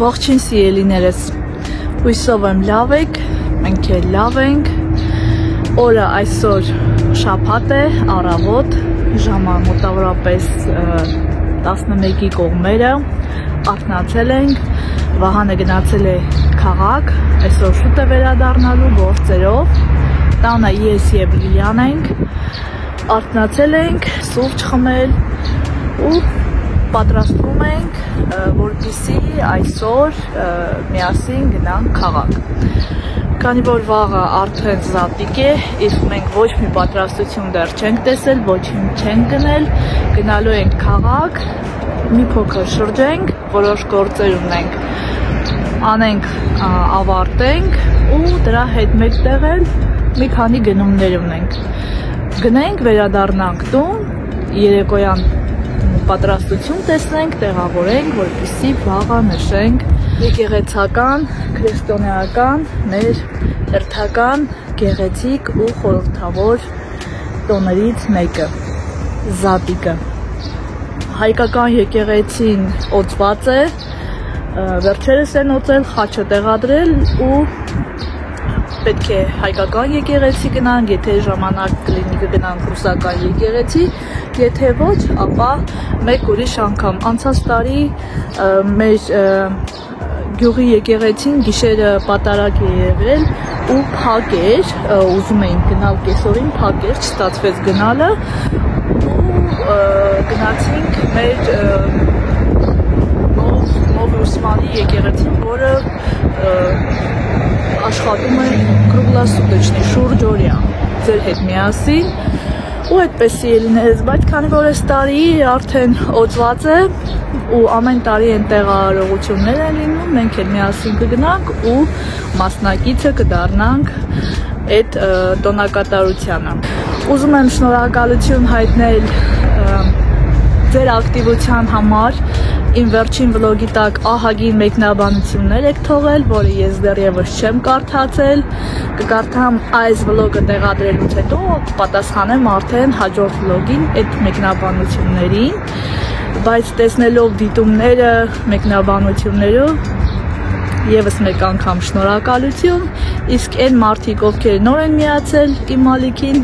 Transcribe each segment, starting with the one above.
Ողջույն սիրելիներս, հույսով եմ լավ եք, մենք էլ լավ ենք, օրը այսօր շաբաթ է, առավոտ, ժամը մոտավորապես 11-ի կողմերը, արթնացել ենք, Վահանը գնացել է քաղաք, այսօր շուտ է վերադառնալու գործերով, տանը ես և Լիլիան ենք, արթնացել ենք, սուրճ խմել ու պատրաստվում ենք, որպեսզի այսօր միասին գնանք քաղաք։ Քանի որ վաղը արդեն զատիկ է, իսկ մենք ոչ մի պատրաստություն դեռ չենք տեսել, ոչինչ չենք գնել, գնալու ենք քաղաք, մի փոքր շրջենք, որոշ գործեր ունենք, անենք, ավարտենք ու դրա հետ մեկտեղ էլ մի քանի գնումներ ունենք։ Գնենք, վերադառնանք տուն, երեկոյան պատրաստություն տեսնենք, տեղավորենք, որպեսզի վաղը նշենք եկեղեցական, քրիստոնեական, մեր հերթական, գեղեցիկ ու խորհրդավոր տոներից մեկը, Զատիկը։ Հայկական եկեղեցին օծված է, վերջերս են օծել, խաչը տեղադրել ու պետք է հայկական եկեղեցի գնանք, եթե ժամանակ կլինի կգնանք ռուսական եկեղեցի, եթե ոչ, ապա մեկ ուրիշ անգամ։ Անցած տարի մեր գյուղի եկեղեցին գիշերը պատարագ է եղել ու փակ էր, ուզում էինք գնալ կեսօրին, փակ էր, չստացվեց գնալը ու գնացինք մեր Նով Ուսմանի եկեղեցին, որը աշխատում է կրուգլասուտեչնի շուրջօրյա ձեր հետ միասին ու այդպես սիրելիներս, բայց քանի որ այս տարի արդեն օծված է ու ամեն տարի են տեղարարողություններ են լինում, մենք էլ միասին կգնանք ու մասնակիցը կդառնանք այդ տոնակատարությանը։ Ուզում եմ շնորհակալություն հայտնել ձեր ակտիվության համար, իմ վերջին վլոգի տակ ահագին մեկնաբանություններ եք թողել, որը ես դեռևս չեմ կարդացել, կկարդամ այս վլոգը տեղադրելուց հետո, պատասխանեմ արդեն հաջորդ վլոգին այդ մեկնաբանություններին, բայց տեսնելով դիտումները, մեկնաբանությունները, եւս մեկ անգամ շնորհակալություն, իսկ այն մարդիկ, ովքեր նոր են միացել իմ ալիքին,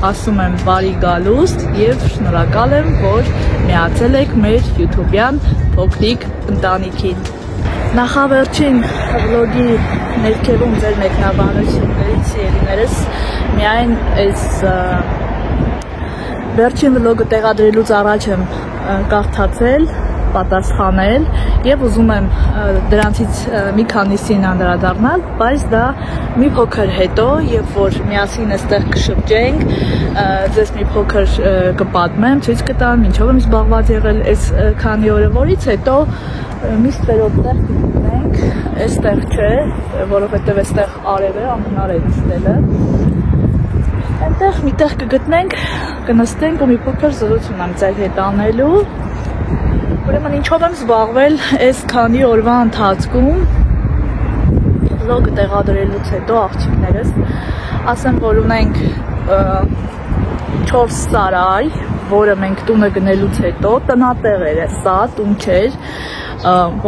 ասում եմ բարի գալուստ և շնորհակալ եմ, որ միացել եք մեր YouTube-յան փոքրիկ ընտանիքին։ Նախավերջին վլոգի ներքևում ձեր մեկնաբանություններից սիրելիներս միայն այս վերջին վլոգը տեղադրելուց առաջ եմ կարդացել, պատասխանել և ուզում եմ դրանցից մի քանիսին անդրադառնալ, բայց դա մի փոքր հետո, երբ որ միասին այստեղ կշրջենք, ձեզ մի փոքր կպատմեմ, ցույց կտամ, ինչով եմ զբաղված եղել այս քանի օրը, որից հետո մի ստվերով տեղ կգտնենք, այստեղ չէ, որովհետև այստեղ արև է, անհնար է նստելը, այնտեղ միտեղ կգտնենք, կնստենք ու մի փոքր զրուցում եմ ձեր հետ անելու։ Ուրեմն ինչով եմ զբաղվել այս քանի օրվա ընթացքում, վլոգը տեղադրելուց հետո աղջիկներս, ասեմ, որ ունենք 4 սարայ, որը մենք տունը գնելուց հետո, տնատեղեր է սա, տուն չէր,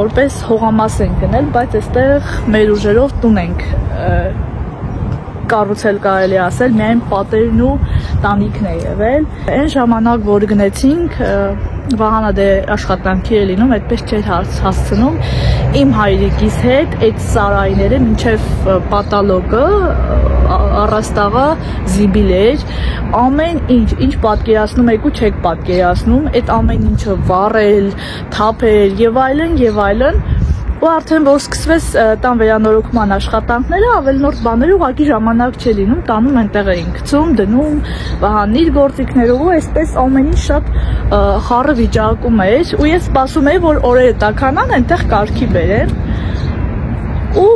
որպես հողամաս ենք գնել, բայց այստեղ մեր ուժերով տուն ենք կառուցել կարելի ասել, միայն պատերն ու տանիքն է եղել։ Այն ժամանակ, որ գնեցինք, Վահանը դե աշխատանքի է լինում, այդպես չէր հասցնում իմ հայրիկիս հետ այդ սարայները մինչև պատալոգը, առաստաղը զիբիլ էր, ամեն ինչ պատկերացնում եք ու չեք պատկերացնում, այդ ամեն ինչը վառել, թափել եւ այլն, ու արդեն որ սկսվեց տան վերանորոգման աշխատանքները, ավելնորդ բաները ուղղակի ժամանակ չէ լինում, տանում այնտեղ էինք գցում, դնում, Վահանն իր գործիքներով ու այսպես ամեն ինչ շատ խառը վիճակում էր, ու ես սպասում էի, որ օրերը տաքանան, այնտեղ կարգի բերեն, ու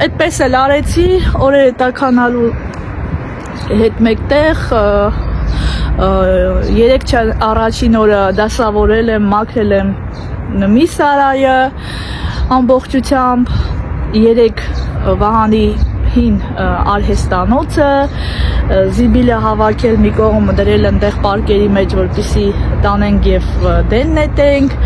այդպես էլ արեցի, օրերը տաքանալու հետ մեկտեղ, երեք առաջին օրը դասավորել եմ, մաքրել եմ մի սարայը, ամբողջությամբ 3 Վահանի հին արհեստանոցը, զիբիլը հավաքել մի կողմ դրել այնտեղ պարկերի մեջ, որպեսզի տանենք եւ դեն նետենք,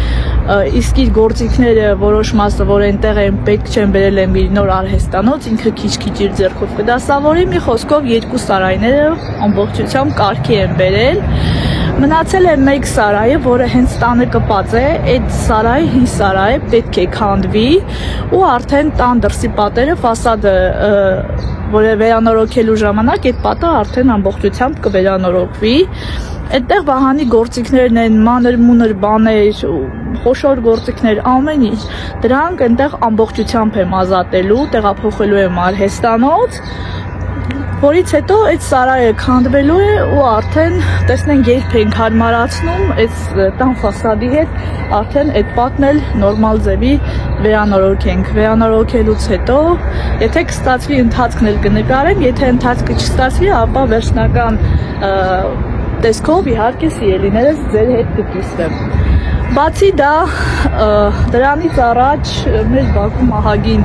իսկ իր գործիքները որոշ մասը, որ այնտեղ են պետք չեն բերել են մի նոր արհեստանոց, ինքը քիչ-քիչ իր ձեռքով կդասավորի, մի խոսքով երկու սարայները ամբողջությամբ կարգի են բերել։ Մնացել է մեկ սարայը, որը հենց տանը կպած է, այդ սարայը, հին սարայը պետք է քանդվի ու արդեն տան դրսի պատերը, ֆասադը, որ վերանորոգելու ժամանակ այդ պատը արդեն ամբողջությամբ կվերանորոգվի։ Այդտեղ Վահանի գործիքներն են, մանր-մունր բաներ, խոշոր գործիքներ, ամեն ինչ, դրանք այնտեղ ամբողջությամբ եմ ազատելու, տեղափոխելու եմ արհեստանոց, որից հետո այդ սարայը քանդվելու է ու արդեն տեսնենք երբ ենք հարմարացնում այդ տան ֆասադի հետ, արդեն այդ պատն էլ նորմալ ձևի վերանորոգենք։ Վերանորոգելուց հետո, եթե կստացվի ընթացքն էլ կնկարեմ, եթե ընթացքը չստացվի, ապա վերջնական տեսքով իհարկե սիրելիներս ձեր հետ կկիսվեմ։ Բացի դա, դրանից առաջ մեր Բաքվում ահագին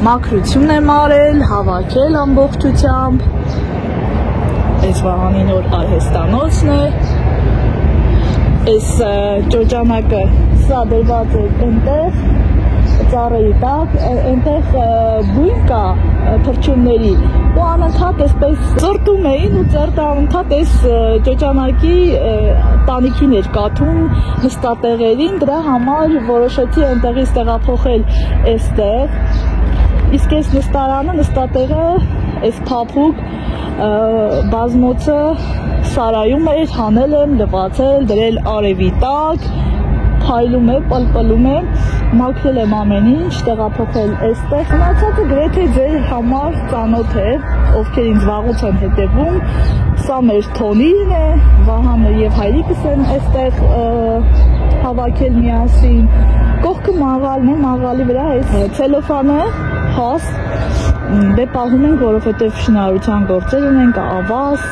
մաքրություն եմ արել, հավաքել ամբողջությամբ, այս Վահանի նոր արհեստանոցն է, այս ճոճանակը սա դրված է այնտեղ, ծառերի տակ, այնտեղ բույն կա թռչունների ու անընդհատ այսպես ծրտում էին ու անընդհատ այս ճոճանակի տանիքին էր կաթում նստատեղերին, դրա համար որոշեցի այնտեղից տեղափոխել այստեղ, իսկ այս նստատեղը, այս փափուկ բազմոցը սարայում էր, հանել եմ, լվացել, դրել արևի տակ, փայլում է, պլպլում է, մաքրել եմ ամեն ինչ, տեղափոխել այստեղ։ Մնացածը գրեթե ձեր համար ծանոթ է, ովքեր ինձ վաղուց են հետևում։ Սա մեր թոնիրն է, Վահանը եւ հայրիկս են այստեղ հավաքել միասին։ Կողքը մաղալն է, մաղալի վրա այս ցելոֆանը, հաս, դե պահում ենք, որովհետև շինարարության գործեր ունենք, ավազ,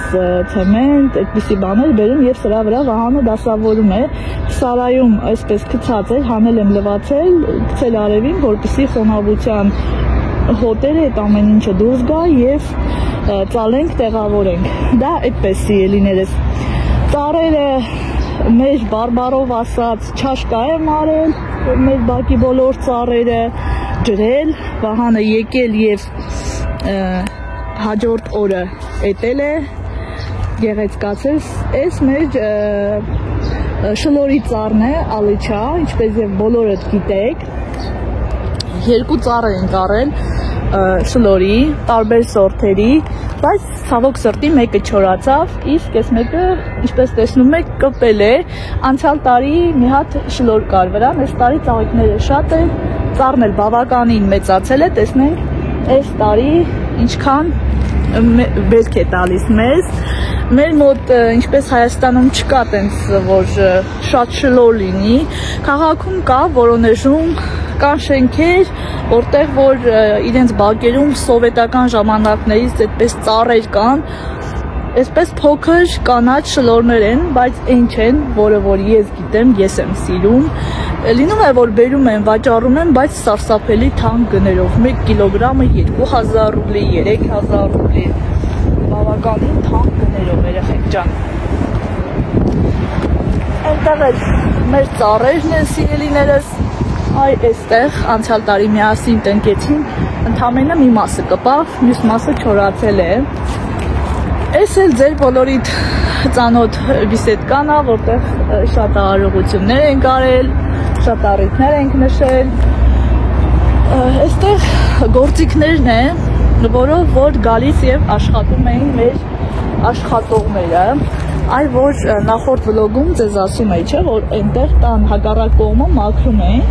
ցեմենտ, այդպիսի բաներ բերում եւ սրա վրա Վահանը դասավորում է։ Սարայում այսպես գցած էր, հանել եմ լվացել, գցել արևին, որպեսզի խոնավության հոտերը այդ ամեն ինչը դուրս գա եւ ծալենք, տեղավորենք։ Դա այդպես սիրելիներս։ Ծառերը մեր բարբարով ասած չաշկա եմ արել, մեր բակի բոլոր ծառերը ջրել, Վահանը եկել եւ հաջորդ օրը էտել է, գեղեցկացել, այս մեր շլորի ծառն է, ալիչա, ինչպես եւ բոլորդ գիտեք, երկու ծառ ենք առել, շլորի, տարբեր սորտերի, բայց ցավոք սրտի մեկը չորացավ, իսկ այս մեկը, ինչպես տեսնում եք, կպել է, անցյալ տարի մի հատ շլոր կար վրան, այս տարի ծաղիկները շատ են, ծառն էլ բավականին մեծացել է, տեսնենք այս տարի ինչքան բերք է տալիս մեզ։ Մեր մոտ, ինչպես Հայաստանում չկա տենց, որ շատ շլոր լինի, քաղաքում կա, Որոնեժում կան շենքեր, որտեղ որ իրենց բակերում սովետական ժամանակներից այդպես ծառեր կան, այսպես փոքր կանաչ շլորներ են, բայց այն չեն, որը որ ես գիտեմ, ես եմ սիրում։ Լինում է, որ բերում են, վաճառում են, բայց սարսափելի թանկ գներով, 1 կիլոգրամը 2000 ռուբլի, 3000 ռուբլի, բավականին թանկ գներով, երեխեք ջան։ Այնտեղ էլ մեր ծառերն են, սիրելիներս, այ այստեղ անցյալ տարի միասին տնկեցին, ընդամենը մի մասը կպավ, մյուս մասը չորացել է։ Այս էլ ձեր բոլորիդ ծանոթ բիսեդկան է, որտեղ շատ արարողություններ ենք արել, շատ առիթներ ենք նշել։ Այստեղ գործիքներն են, որով որ գալիս եւ աշխատում էին մեր աշխատողները, այ որ նախորդ վլոգում ձեզ ասում էի, չէ, որ այնտեղ տան հակառակ կողմը մաքրում էին։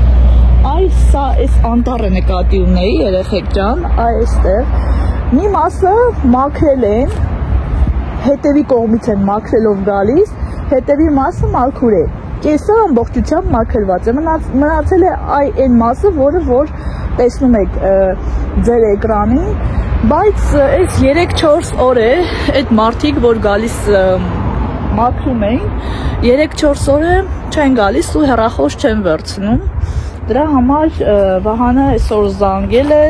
Այ սա այս անտառը նկատի ունեի, երեխեք ջան, այ այստեղ մի մասը մաքրել են, հետևի կողմից են մաքրելով գալիս, հետևի մասը մաքուր է, կեսը ամբողջությամբ մաքրված է, մնացել է այն մասը, որը որ տեսնում եք ձեր էկրանին, բայց այս 3-4 օր է այդ մարդիկ, որ գալիս մաքրում էին, 3-4 օրը չեն գալիս ու հեռախոս չեն վերցնում, դրա համար Վահանը այսօր զանգել է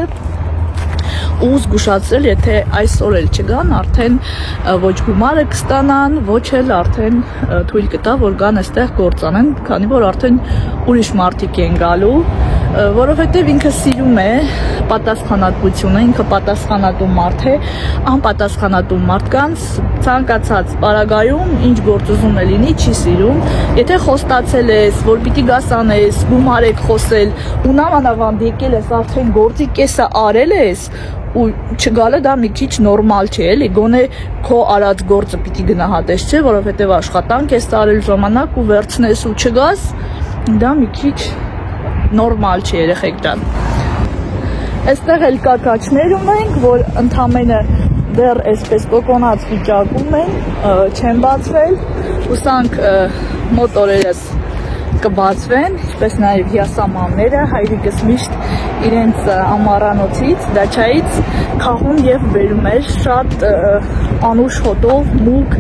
ու զգուշացրել, եթե այսօր էլ չգան, արդեն ոչ գումարը կստանան, ոչ էլ արդեն թույլ կտա, որ գան այստեղ գործանեն, քանի որ արդեն ուրիշ մարդիկ են գալու, որովհետև ինքը սիրում է պատասխանատվությունը, ինքը պատասխանատու մարդ է, անպատասխանատու մարդկանց ցանկացած պարագայում ինչ գործ ուզում է լինի, չի սիրում, եթե խոստացել ես, որ պիտի գաս անես, գումար եք խոսել, ու նամանավանդ եկել ես արդեն գործի կեսը արել ես, ու չգալը դա մի քիչ նորմալ չէ, էլի, գոնե քո արած գործը պիտի գնահատես, չէ, որովհետև աշխատանք ես արել ժամանակ ու վերցնես ու չգաս, դա մի քիչ նորմալ չէ, երեխեք ջան։ Այստեղ էլ կակաչներ ունենք, որ ընդամենը դեռ այսպես կոկոնած վիճակում են, չեն բացվել, հուսանք մոտ օրերս կբացվեն, ինչպես նաև հյասամանները, հայրիկս միշտ իրենց ամառանոցից, դաչայից քաղում և բերում էր, շատ անուշ հոտով մուգ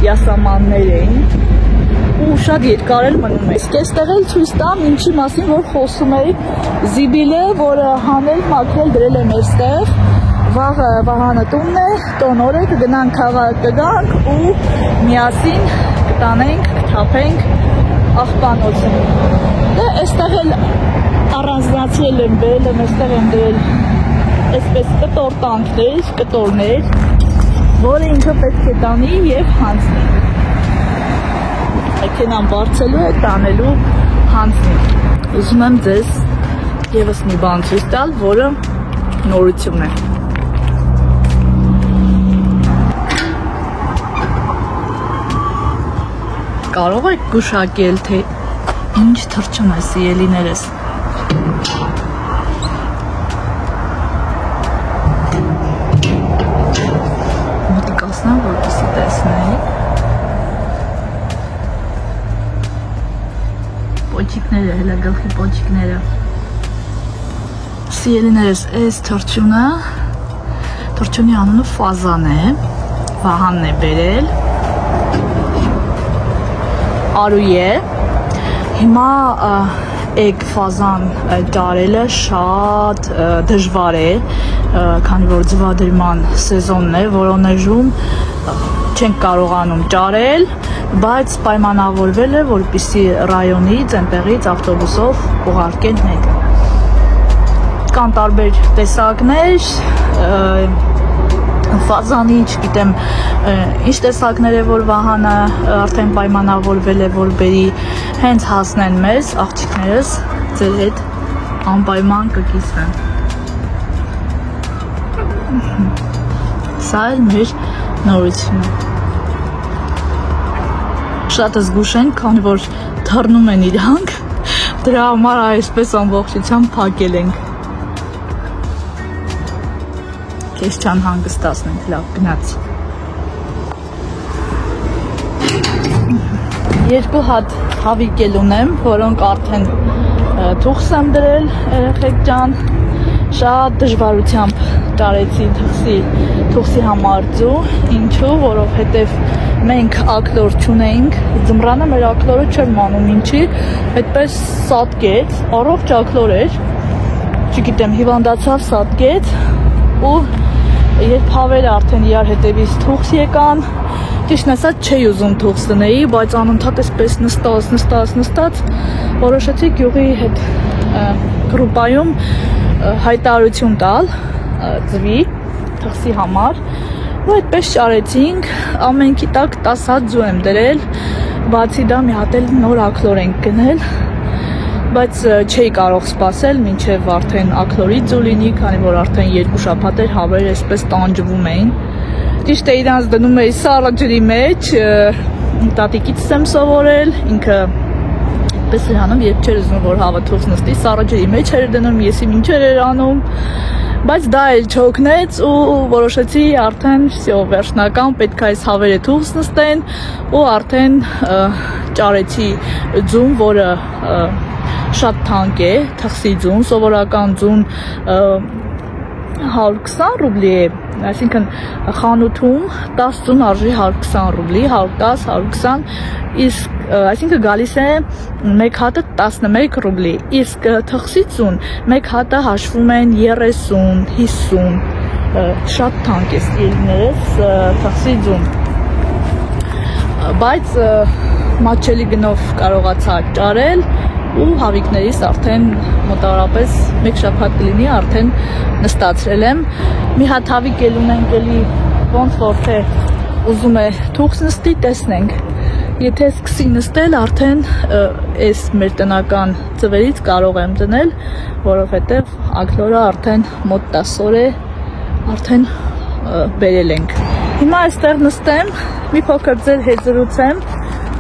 հյասամաններ էին ու շատ երկար էլ մնում է։ Իսկ այստեղ էլ ցույց տամ ինչի մասին որ խոսում էի, զիբիլը, որը հանել, մաքրել դրել եմ այստեղ, վաղը Վահանը տունն է, տոնորը կգնանք քաղաք կգանք ու միասին կտանենք, կթափենք աղբանոցը։ Դե այստեղ էլ առանձնացել եմ բերել եմ, այստեղ եմ դրել այսպես կտոր կտորներ, որը ինքը պետք է տանի և հանձնի։ Մեքենան բարձելու է, տանելու հանձնի։ Ուզում եմ ձեզ ևս մի բան ցույց տալ, որը նորություն է։ Կարող եք գուշակել, թե ինչ թռչում է սիրելիներս։ Մոտիկացնեմ, որպեսզի տեսնեի։ Պոչիկները, հելա գլխի պոչիկները։ Սիրելիներս, այս թռչունի անունը Ֆազան է, Վահանն է բերել։ Արույե, հիմա էգ ֆազան ճարելը շատ դժվար է, քանի որ ձվադրման սեզոնն է, Որոնեժում չենք կարողանում ճարել, բայց պայմանավորվել է, որպեսզի ռայոնից, այնտեղից ավտոբուսով ուղարկեն մեկ։ Կան տարբեր տեսակներ, ֆազանի, չգիտեմ, ինչ տեսակներ է, որ Վահանը արդեն պայմանավորվել է, որ բերի, հենց հասնեն մեզ, աղջիկներս ձեր հետ անպայման կկիսվեն։ Սա էլ մեր նորությունը։ Շատ զգուշ են, քանի որ թռնում են իրանք, դրա համար այսպես ամբողջությամբ փակել ենք։ Քեզ չան հանգստացնենք, լավ, գնաց։ Երկու հատ հավիկել ունեմ, որոնք արդեն թուղս եմ դրել, երեխեք ջան, շատ դժվարությամբ տարեցի թուղսի համար ձու, ինչու, որովհետև մենք ակլոր չունեինք, ձմռանը մեր ակլորը չեմ մանում ինչի, այդպես սատկեց, առողջ ակլոր էր, չգիտեմ, հիվանդացավ, սատկեց ու երբ հավերը արդեն իրար հետևից թուղս եկան, ճիշտն ասած չէի ուզում թուղս դնեի, բայց անընդհատ այսպես նստած, որոշեցի գյուղի հետ գրուպայում հայտարարություն տալ ձվի, թղսի համար, ու այդպես ճարեցինք, ամենքի տակ 10 հատ ձու եմ դրել, բացի դա մի հատ էլ նոր ակլոր ենք գնել, բայց չէի կարող սպասել, մինչև արդեն ակլորի ձու լինի, քանի որ արդեն 2 շաբաթ էր հավերը այսպես տանջվում էին։ Ճիշտ է իրանց դնում էի սառը ջրի մեջ, տատիկից եմ սովորել, ինքը պես էր անում, երբ չէր ուզում, որ հավը թուղս նստի, սառը ջրի մեջ էր դնում, եսի մինչեր էր անում, բայց դա էլ չօգնեց ու որոշեցի արդեն վերջնական պետք է այս հավերը թուղս նստեն ու արդեն ճարեցի ձուն, որը շատ թանկ է, թղսի ձուն, սովորական ձուն 120 ռուբլի է, այսինքն խանութում 10 ձուն արժի 120 ռուբլի, 110, 120, իսկ այսինքն գալիս է մեկ հատը 11 ռուբլի, իսկ թղսի ձուն մեկ հատը հաշվում են 30, 50, շատ թանկ է սիրելիներս, թխսի ձուն, բայց մատչելի գնով կարողացա ճարել ու հավիկներիս արդեն մոտավորապես մեկ շաբաթ կլինի արդեն նստացրել եմ, մի հատ հավիկ էլ ունենք էլի ոնց որ թե ուզում է թուղթ նստի, տեսնենք, եթե սկսի նստել արդեն այս մեր տնական ձվերից կարող եմ դնել, որովհետև ակլորը արդեն մոտ 10 օր է արդեն բերել ենք։ Հիմա այստեղ նստեմ, մի փոքր ձեր հետ զրուցեմ,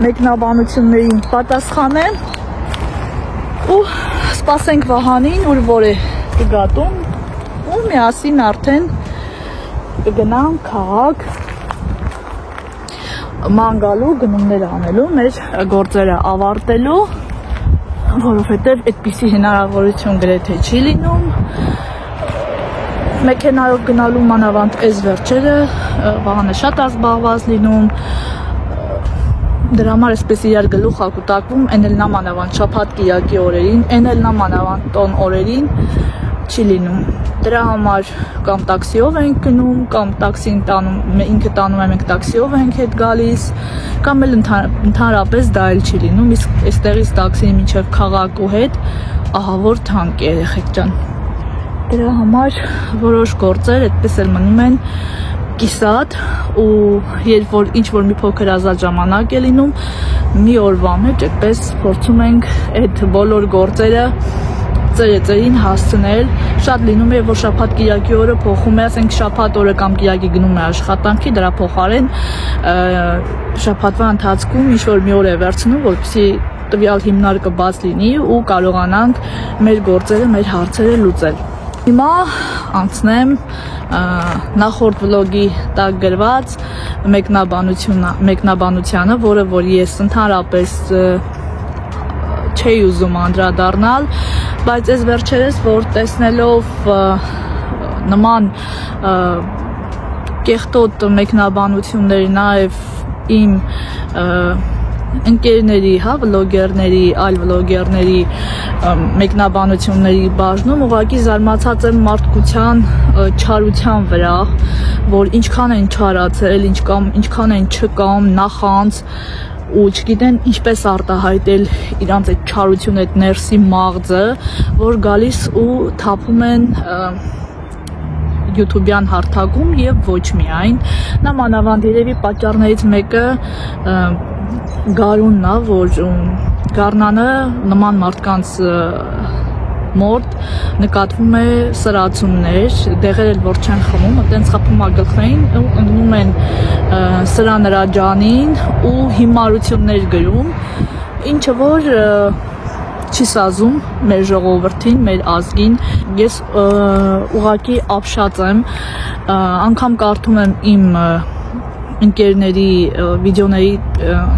մեկնաբանություններին պատասխանեմ ու սպասենք Վահանին, ուր որ է կգատում ու միասին արդեն կգնամ քաղաք ման գալու, գնումներ անելու, մեր գործերը ավարտելու, որովհետև այդպիսի հնարավորություն գրեթե չի լինում, մեքենայով գնալու մանավանդ այս վերջերը Վահանը շատ ազբաղված լինում, դրա համար այսպես իրար գլուխ ակուտակվում, են էլ նա մանավանդ շաբաթ կիրակի օրերին, են էլ նա մանավանդ տոն օրերին չի լինում, դրա համար կամ տաքսիով ենք գնում, կամ տաքսին ինքը տանում է, մենք տաքսիով ենք հետ գալիս, կամ էլ ընդհանրապես դա էլ չի լինում, իսկ այստեղից տաքսին մինչև քաղաք ու հետ, ահա որ թանկ է երեխեք ջան, դրա համար որոշ գործեր այդպես էլ մնում են կիսատ ու երբ որ ինչ-որ մի փոքր ազատ ժամանակ է լինում, մի օրվա մեջ այդպես փորձում ենք այդ բոլոր գործերը ծերին հասցնել, շատ լինում է, որ շաբաթ կիրակի օրը փոխում է, ասենք շաբաթ օրը կամ կիրակի գնում է աշխատանքի, դրա փոխարեն շաբաթվա ընթացքում ինչ-որ մի օր է վերցնում, որպեսզի տվյալ հիմնարկը բաց լինի ու կարողանանք մեր գործերը, մեր հարցերը լուծել։ Հիմա անցնեմ նախորդ վլոգի տակ գրված մեկնաբանությանը, որը որ ես ընդհանրապես չէի ուզում անդրադառնալ, բայց այս վերջերս որ տեսնելով նման կեղտոտ մեկնաբանությունների նաև իմ ընկերների, հա, վլոգերների, այլ վլոգերների մեկնաբանությունների բաժնում ուղղակի զարմացած եմ մարդկության չարության վրա, որ ինչքան են չարացել, ինչքան են չկամ, նախանց ու չգիտեն ինչպես արտահայտել իրանց այդ չարությունը, այդ ներսի մաղձը, որ գալիս ու թափում են YouTube-յան հարթակում եւ ոչ միայն, նա մանավանդ երևի պատճառներից մեկը գարունն է, որ գարնանը նման մարդկանց մոտ նկատվում է սրացումներ, դեղեր էլ որ չեն խմում, այտենց խփում է գլխին ու ընկնում են սրա նրա ջանին ու հիմարություններ գրում, ինչը որ չի սազում մեր ժողովրդին, մեր ազգին, ես ուղղակի ապշած եմ, անգամ կարդում եմ իմ ընկերների վիդեոների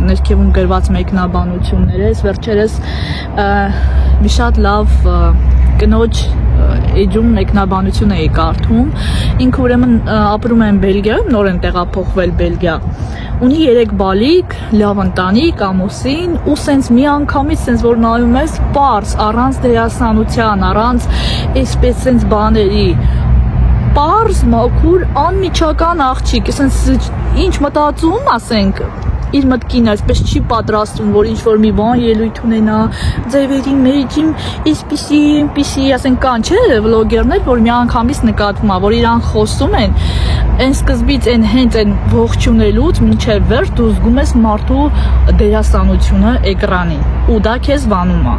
ներքևում գրված մեկնաբանությունները, վերջերս մի շատ լավ կնոջ էջում մեկնաբանություն էի կարդում, ինքը ուրեմն ապրում են Բելգիայում, նոր են տեղափոխվել Բելգիա, ունի 3 բալիկ, լավ ընտանիք, ամուսին ու սենց մի անգամից սենց որ նայում ես պարզ, առանց դերասանության, առանց այսպես սենց բաների, պարզ, մաքուր, անմիջական աղջիկ, սենց ինչ մտածում, ասենք, իր մտքին այսպես չի պատրաստվում, որ ինչ-որ մի բան ելույթ ունենա, ձևերի մեջ այսպիսի, ասենք կան, չէ, վլոգերներ, որ մի անգամից նկատվում է, որ իրան խոսում են, այն սկզբից այն հենց այն ողջունելուց մինչև վերջ դու զգում ես մարդու դերասանությունը էկրանին, ու դա քեզ վանում է,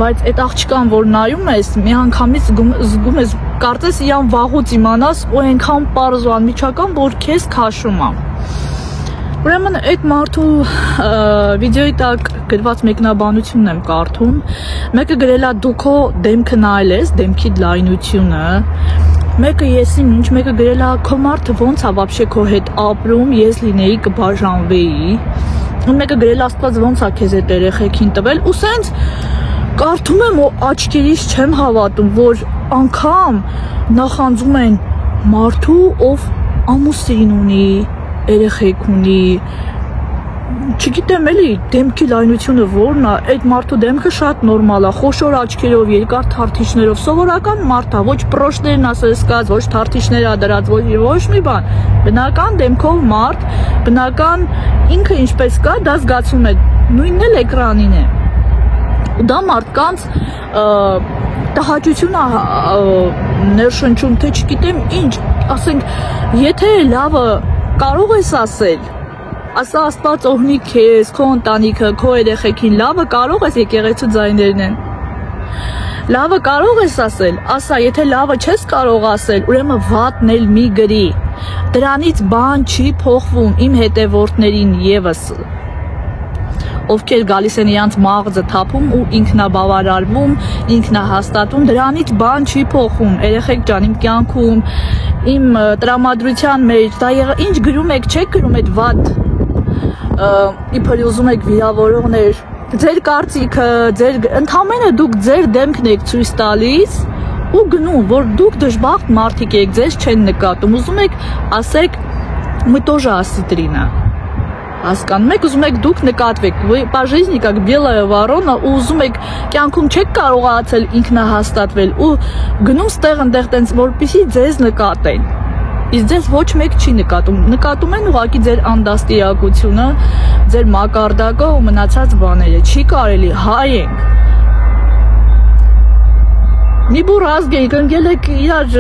բայց այդ աղջկան, որ նայում ես, մի անգամից զգում ես, կարծես իրան վաղուց իմանաս ու այնքան պարզ ու անմիջական, որ քեզ քաշում է։ Ուրեմն այդ մարդու վիդեոյի տակ գրված մեկնաբանությունն եմ կարդում, մեկը գրել է դու քո դեմքը նայել ես, դեմքի լայնությունը, մեկը եսիմ ինչ, մեկը գրել է քո մարդը ոնց է вообще քո հետ ապրում, ես լինեի կբաժանվեի, ու մեկը գրել Աստված ոնց է քեզ այդ երեխեքին տվել, ու սենց կարդում եմ ու աչքերիս չեմ հավատում, որ անգամ նախանձում են մարդու, ով ամուսին ունի, երեխեք ունի, չգիտեմ էլի դեմքի լայնությունը որն է, այդ մարդու դեմքը շատ նորմալ է, խոշոր աչքերով, երկար թարթիչներով, սովորական մարդ է, ոչ պրոշներն ասեսկած, ոչ թարթիչներ ա դրած, ոչ մի բան, բնական դեմքով մարդ, բնական ինքը ինչպես կա, դա զգացում է, նույնն էլ էկրանին է, ու դա մարդկանց տհաճություն է ներշնչում, թե չգիտեմ ինչ, ասենք, եթե լավը կարող ես ասել, ասա Աստված օգնի քեզ, քո ընտանիքը, քո երեխեքին, լավը կարող ես եկեղեցու ձայներն են։ Լավը կարող ես ասել, ասա, եթե լավը չես կարող ասել, ուրեմն վատն էլ մի գրի։ Դրանից բան չի փոխվում իմ հետևորդներին եւս, ովքեր գալիս են իրանց մաղձը թափում ու ինքնաբավարարվում, ինքնահաստատում, դրանից բան չի փոխվում, երեխեք ջան, իմ կյանքում, իմ տրամադրության մեջ, դա ինչ գրում եք, չեք գրում այդ վատ իբր ուզում եք վիրավորողներ, ձեր կարծիքը, ընդամենը դուք ձեր դեմքն եք ցույց տալիս ու գնում, որ դուք դժբախտ մարդիկ եք, ձեզ չեն նկատում, ուզում եք ասեք, мы тоже осетрина, հասկանում եք, ուզում եք դուք նկատվեք, вы по жизни как белая ворона, ու ուզում եք կյանքում չեք կարողացել ինքնահաստատվել ու գնում ստեղ ընդեղ տենց որպեսզի ձեզ նկատեն։ Իսկ ձեզ ոչ մեկ չի նկատում, նկատում են ուղղակի ձեր անդաստիակությունը, ձեր մակարդակը ու մնացած բաները, չի կարելի, հայ ենք։ Մի բուր ազգ եք, ընկել եք իրար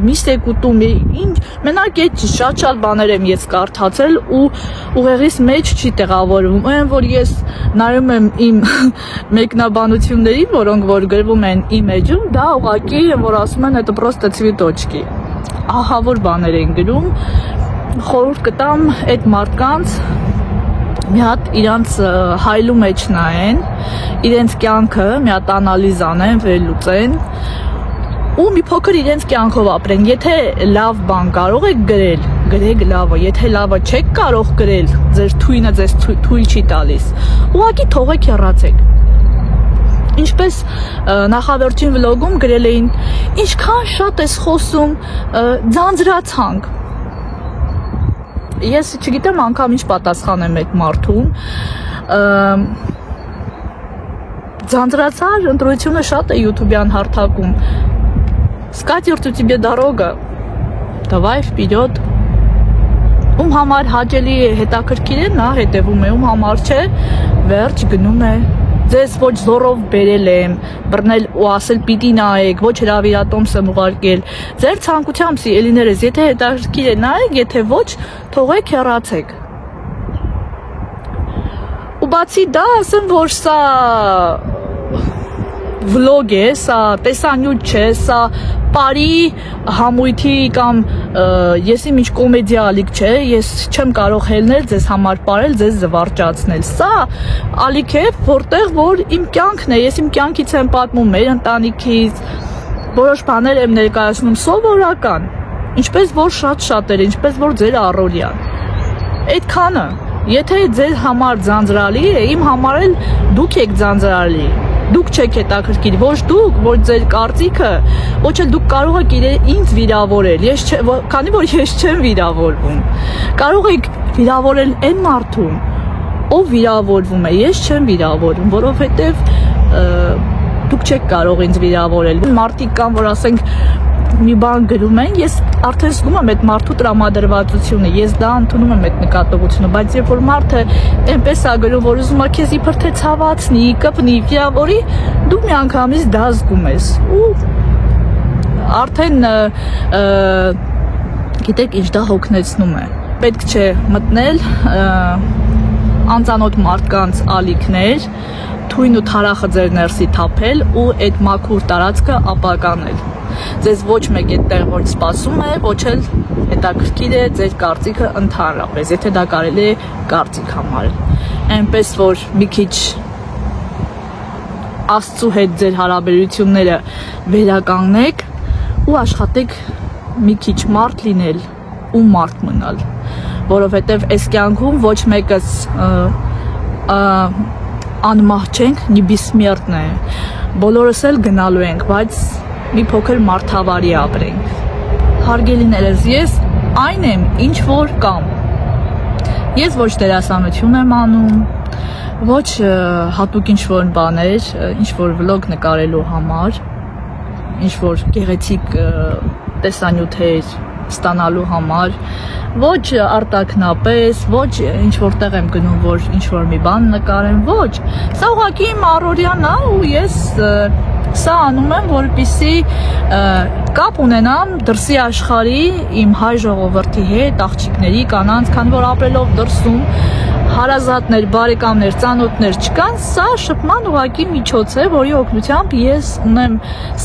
միս եք ուտում, ինչ, մենակ այդ շատ բաներ եմ ես կարդացել ու ուղեղիս մեջ չի տեղավորվում, այն որ ես նայում եմ իմ մեկնաբանություններին, որոնք որ գրվում են իմ էջում, դա ուղղակի որ ասում են это просто цветочки, ահավոր բաներ են գրում, խորհուրդ կտամ այդ մարդկանց մի հատ իրանց հայլու մեջ նայեն, իրենց կյանքը մի հատ անալիզ անեն, վերլուծեն ու մի փոքր իրենց կյանքով ապրեն, եթե լավ բան կարող եք գրել, գրեք լավը, եթե լավը չեք կարող գրել, ձեր թույնը ձեզ թույլ չի տալիս, ուղղակի թողեք հեռացեք։ Ինչպես նախավերջին վլոգում գրել էին, ինչքան շատ ես խոսում, ձանձրացանք։ Ես չգիտեմ անգամ ինչ պատասխանեմ այդ մարդուն, ձանձրացար, ընտրությունը շատ է յութուբյան հարթակում, скатерть у тебя дорога, давай вперед, ում համար հաճելի է, հետաքրքիր է, նա հետևում է, ում համար չէ, վերջ գնում է, ձեզ ոչ զորով բերել եմ, բռնել ու ասել պիտի նայեք, ոչ հրավիրատոմս եմ ուղարկել, ձեր ցանկությամբ սիրելիներս, եթե հետաքրքիր է նայեք, եթե ոչ, թողեք հեռացեք։ Ու բացի դա ասեմ, որ սա վլոգ է, սա տեսանյութ չէ, սա պարի համույթի կամ ես իմ ինչ կոմեդիա ալիք չէ, ես չեմ կարող հելնել ձեզ համար պարել, ձեզ զվարճացնել, սա ալիք է, որտեղ որ իմ կյանքն է, ես իմ կյանքից եմ պատմում, մեր ընտանիքից, որոշ բաներ եմ ներկայացնում սովորական, ինչպես որ շատերը, ինչպես որ ձեր առօրյան, այդքանը, եթե ձեր համար ձանձրալի է, իմ համար էլ դուք եք ձանձրալի, դուք չեք հետաքրքիր, ոչ դուք, ոչ ձեր կարծիքը, ոչ էլ դուք կարող եք ինձ վիրավորել, քանի որ ես չեմ վիրավորվում, կարող եք վիրավորել այն մարդուն, ով վիրավորվում է, ես չեմ վիրավորվում, որովհետև դուք չեք կարող ինձ վիրավորել, մարդիկ կան, որ ասենք մի բան գրում են, ես արդեն զգում եմ այդ մարդու տրամադրվածությունը, ես դա ընդունում եմ այդ նկատողությունը, բայց երբ որ մարդը այնպես է գրում, որ ուզում է քեզ իբր թե ցավացնի, կպնի, վիրավորի, դու միանգամից դա զգում ես ու արդեն գիտեք ինչ դա հոգնեցնում է, պետք չէ մտնել անծանոթ մարդկանց ալիքներ, թույն ու թարախը ձեր ներսի թափել ու այդ մաքուր տարածքը ապականել։ Ձեզ ոչ մեկ այդտեղ որ սպասում է, ոչ էլ հետաքրքիր է ձեր կարծիքը ընդհանրապես, եթե դա կարելի է կարծիք համարել։ Այնպես որ մի քիչ Աստծու հետ ձեր հարաբերությունները վերականգնեք ու աշխատեք մի քիչ մարդ լինել ու մարդ մնալ, որովհետև այս կյանքում ոչ մեկս անմահ չենք, նի բիսմերտն է, բոլորս էլ գնալու ենք, բայց մի փոքր մարդավարի ապրենք։ Հարգելիներս, ես այն եմ, ինչ որ կամ։ Ես ոչ դերասանություն եմ անում, ոչ հատուկ ինչ-որ բաներ, ինչ-որ վլոգ նկարելու համար, ինչ-որ գեղեցիկ տեսանյութեր ստանալու համար, ոչ արտաքնապես, ոչ ինչ-որտեղ եմ գնում, որ ինչ-որ մի բան նկարեմ, ոչ, սա ուղղակի իմ առօրյան է ու ես սա անում եմ, որպեսզի կապ ունենամ դրսի աշխարհի իմ հայ ժողովրդի հետ, աղջիկների, կանանց, քանի որ ապրելով դրսում հարազատներ, բարեկամներ, ծանոթներ չկան, սա շփման ուղղակի միջոց է, որի օգնությամբ ես ունեմ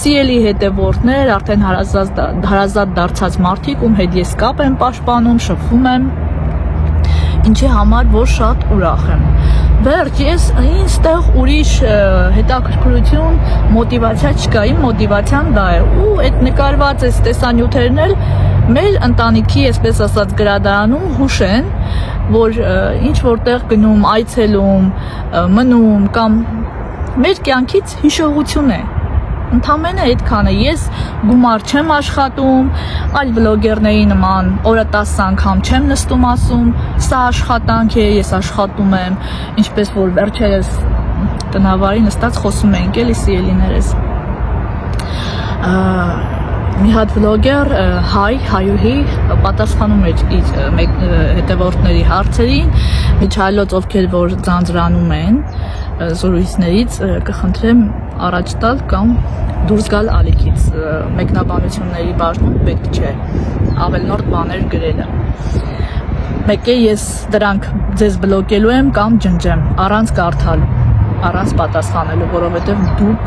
սիրելի հետևորդներ, արդեն հարազատ դարձած մարդիկ, ում հետ ես կապ եմ պաշտպանում, շփվում եմ, ինչի համար որ շատ ուրախ եմ։ Վերջ, ես ինձ տեղ ուրիշ հետաքրքրություն, մոտիվացիա չկա, իմ մոտիվացիան դա է, ու այդ նկարված այս տեսանյութերն էլ մեր ընտանիքի, այսպես ասած, գրադարանում հուշ են, որ ինչ որտեղ գնում, այցելում, մնում կամ մեր կյանքից հիշողություն է։ Ընդամենը այդքանը, ես գումար չեմ աշխատում, այլ վլոգերների նման օրը 10 անգամ չեմ նստում ասում, սա աշխատանք է, ես աշխատում եմ, ինչպես որ վերջերս տնավարի նստած խոսում էինք էլի սիրելիներս։ Մի հատ վլոգեր հայուհի պատասխանում էր իր հետևորդների հարցերին, միջայլոց ովքեր որ ձանձրանում են զրույցներից, կխնդրեմ առաջ տալ կամ դուրս գալ ալիքից, մեկնաբանությունների բաժնում պետք չէ ավելնորդ բաներ գրելը։ Մեկ է ես դրանք ձեզ բլոկելու եմ կամ ջնջեմ առանց կարդալու, առանց պատասխանելու, որովհետև դուք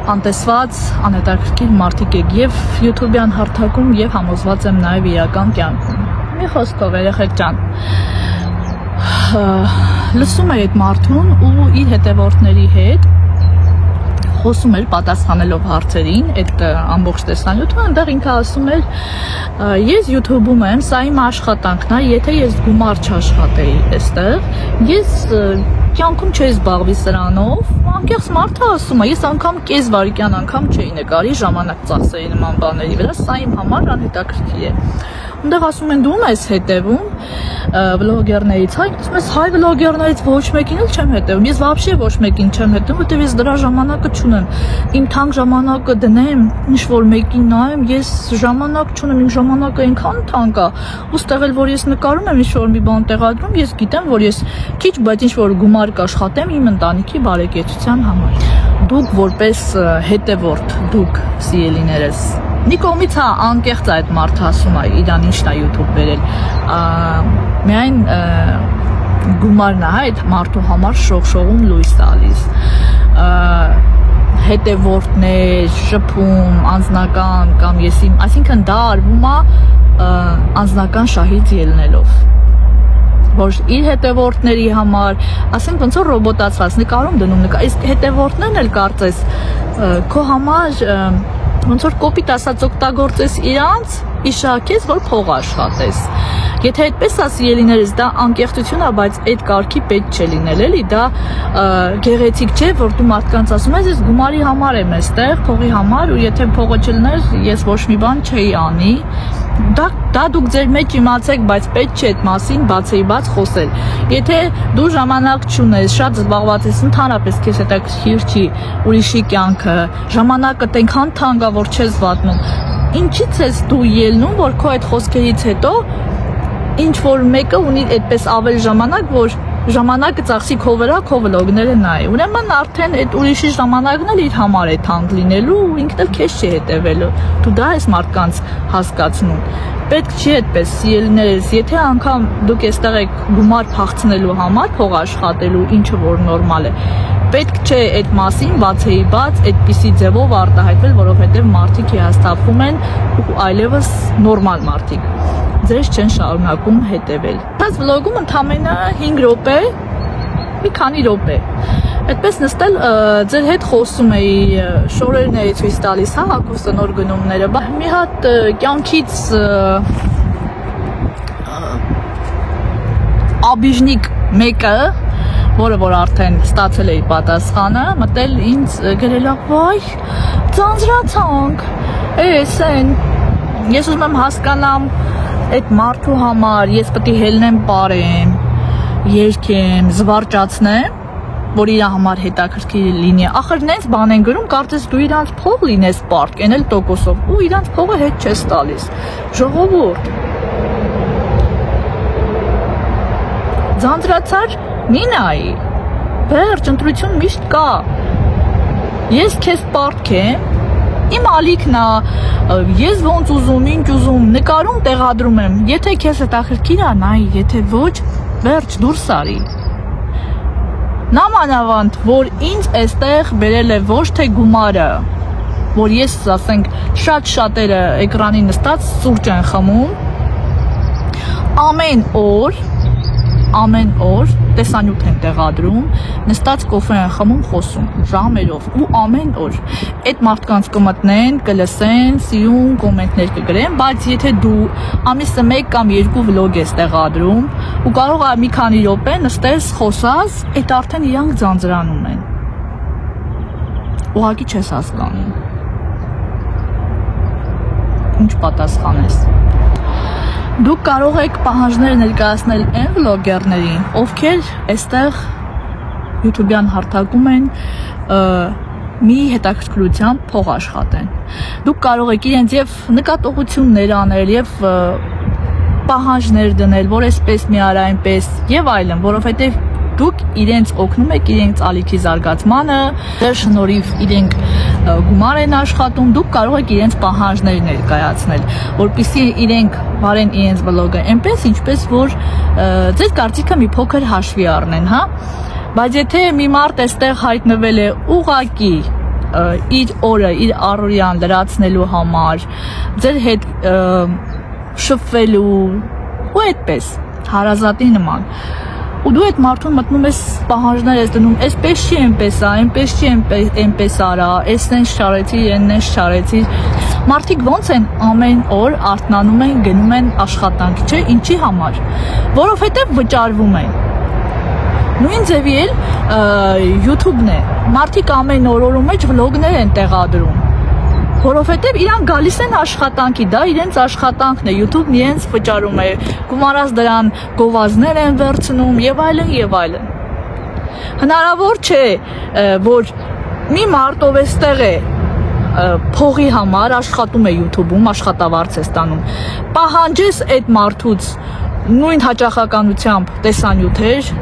անտեսված, անհետաքրքիր մարդիկ եք եւ YouTube-յան հարթակում եւ համոզված եմ նաեւ իրական կյանքում։ Մի խոսքով երեխեք ջան, լսում էր այդ մարդուն ու իր հետևորդների հետ խոսում էր պատասխանելով հարցերին, այդ ամբողջ տեսանյութը, այնտեղ ինքը ասում էր, ես YouTube-ում եմ, սա իմ աշխատանքն է, եթե ես գումար չաշխատեի այստեղ, ես կյանքում չէի զբաղվի սրանով, անկեղծ մարդը ասում է, ես անգամ կես վայրկյան անգամ չէի նկարի, ժամանակ ծախսեի նման բաների վրա, սա իմ համար անհետաքրքիր է։ Այնտեղ ասում են դու ում ես հետևում վլոգերներից, հայ վլոգերներից ոչ մեկին էլ չեմ հետևում, ես вообще ոչ մեկին չեմ հետևում, որտեղ ես դրա ժամանակը չունեմ, իմ թանկ ժամանակը դնեմ, ինչ-որ մեկին նայեմ, ես ժամանակ չունեմ, իմ ժամանակը այնքան թանկ է, ու ստեղ էլ որ ես նկարում եմ ինչ-որ մի բան տեղադրում, ես գիտեմ, որ ես քիչ, բայց ինչ-որ գումար կաշխատեմ իմ ընտանիքի բարեկեցության համար։ Դուք որպես հետևորդ, դուք սիրելիներս, մի կողմից հա անկեղծ այդ մարդը ասում է իրան ինչն է YouTube բերել, միայն գումարն է այդ մարդու համար շողշողում լույս տալիս, հետևորդներ, շփում, անձնական կամ եսիմ, այսինքն դա արվում է անձնական շահից ելնելով, որ իր հետևորդների համար, ասենք ոնց որ ռոբոտացված նկարում դնում իսկ հետևորդներն էլ կարծես քո համար ոնց որ կոպիտ ասած օգտագործես իրանց, իշակես, որ փող աշխատես։ Եթե այդպես է սիրելիներս, դա անկեղծություն է, բայց այդ կարգի պետք չէ լինել, էլի, դա գեղեցիկ չէ, որ դու մարդկանց ասում ես, ես գումարի համար եմ այստեղ, փողի համար, ու եթե փողը չլներ, ես ոչ մի բան չէի անի։ Դա դուք ձեր մեջ իմացեք, բայց պետք չէ այդ մասին բացեիբաց խոսել։ Եթե դու ժամանակ չունես, շատ զբաղված ես, ընդհանրապես քեզ հետաքրքիր չի ուրիշի կյանքը, ժամանակը այնքան թանկ է, որ չես վատնում, ինչի՞ց ես դու ելնում, որ քո այդ խոսքերից հետո ինչ որ մեկը ունի այդպես ավել ժամանակ, որ ժամանակը ծախսի քո վրա, քո վլոգները նայի։ Ուրեմն արդեն այդ ուրիշի ժամանակն էլ իր համար է թանկ լինելու ու ինքն էլ քեզ չի հետևելու։ Դու դա ես մարդկանց հասկացնում։ Պետք չի այդպես սիրելիներս, եթե անգամ դուք այստեղ եք գումար փախցնելու համար, փող աշխատելու, ինչը որ նորմալ է, պետք չէ այդ մասին բացեիբաց այդպիսի ձևով արտահայտվել, որովհետև մարդիկ հիասթափվում են ու այլևս նորմալ մարդիկ ձեզ չեն շարունակում հետևել։ Այս վլոգում ընդամենը 5 րոպե, մի քանի րոպե։ Այդպես նստել ձեր հետ խոսում էի, շորերն էի ցույց տալիս, հա, հագուստը նոր գնումները, մի հատ կյանքից աբիժնիկ մեկը, որը որ արդեն ստացել էի պատասխանը, մտել ինձ գրել է, վայ, ձանձրացանք, էս են, ես ուզում եմ հասկանամ, այդ մարդու համար ես պետք է հելնեմ բարեմ, երկեմ, զվարճացնեմ, որ իր համար հետաքրքիր լինի։ Ախր նենց բան են գրում, կարծես դու իրանց փող լինես պարտք, էնել տոկոսով, ու իրանց փողը հետ չես տալիս։ Ժողովուրդ։ Ձանձրացար մի նայի։ Վերջ, ընտրություն միշտ կա։ Ես քեզ պարտք եմ, իմ ալիքն է, ես ոնց ուզում, ինչ ուզում, նկարում տեղադրում եմ։ Եթե քեզ հետաքրքիր է, նայի, եթե ոչ, վերջ, դուրս արի։ Նամանավանդ, որ ինձ այստեղ բերել է ոչ թե գումարը, որ ես, ասենք, շատ շատերը էկրանի նստած սուրճ են խմում, ամեն օր տեսանյութ են տեղադրում, նստած կոֆե են խմում, խոսում, ժամերով ու ամեն օր։ Այդ մարդկանց կմտնեն, կլսեն, սիրուն կոմենտներ կգրեն, բայց եթե դու ամիսը 1 կամ 2 վլոգ ես տեղադրում ու կարող է մի քանի րոպե նստես, խոսած, այդ արդեն իրանք ձանձրանում են։ Ուղղակի չես հասկանում։ Ինչ պատասխանես։ Դուք կարող եք պահանջներ ներկայացնել այն վլոգերներին, ովքեր այստեղ YouTube-յան հարթակում են մի հետաքրքրությամբ փող աշխատեն։ Դուք կարող եք իրենց եւ նկատողություններ անել եւ պահանջներ դնել, որ այսպես մի արա, այնպես եւ այլն, որովհետեւ դուք իրենց օգնում եք իրենց ալիքի զարգացմանը, դեր շնորհիվ իրենք գումար են աշխատում, դուք կարող եք իրենց պահանջներ ներկայացնել, որպեսզի իրենք վարեն իրենց վլոգը այնպես, ինչպես որ ձեր կարծիքը մի փոքր հաշվի առնեն, հա։ Բայց եթե մի մարդ այստեղ հայտնվել է ուղղակի իր օրը, իր առօրյան լրացնելու համար, ձեր հետ շփվելու ու այդպես հարազատի նման, ու դու այդ մարդուն մտնում ես պահանջներ ես դնում, այսպես չի այնպես է, այնպես չի այնպես արա, այսնես չարեցի, այննես չարեցի։ Մարդիկ ոնց են ամեն օր արթնանում են, գնում են աշխատանք, չէ, ինչի համար, որովհետև վճարվում են։ Նույն ձևի էլ YouTube-ն է, մարդիկ ամեն օր օրու մեջ վլոգներ են տեղադրում, որովհետև իրանք գալիս են աշխատանքի, դա իրենց աշխատանքն է, YouTube-ն իրենց վճարում է, գումարած դրան գովազդներ են վերցնում եւ այլն եւ այլն։ Հնարավոր չէ, որ մի մարդ ով էստեղ է փողի համար աշխատում է YouTube-ում, աշխատավարձ է ստանում, պահանջես այդ մարդուց նույն հաճախականությամբ տեսանյութեր,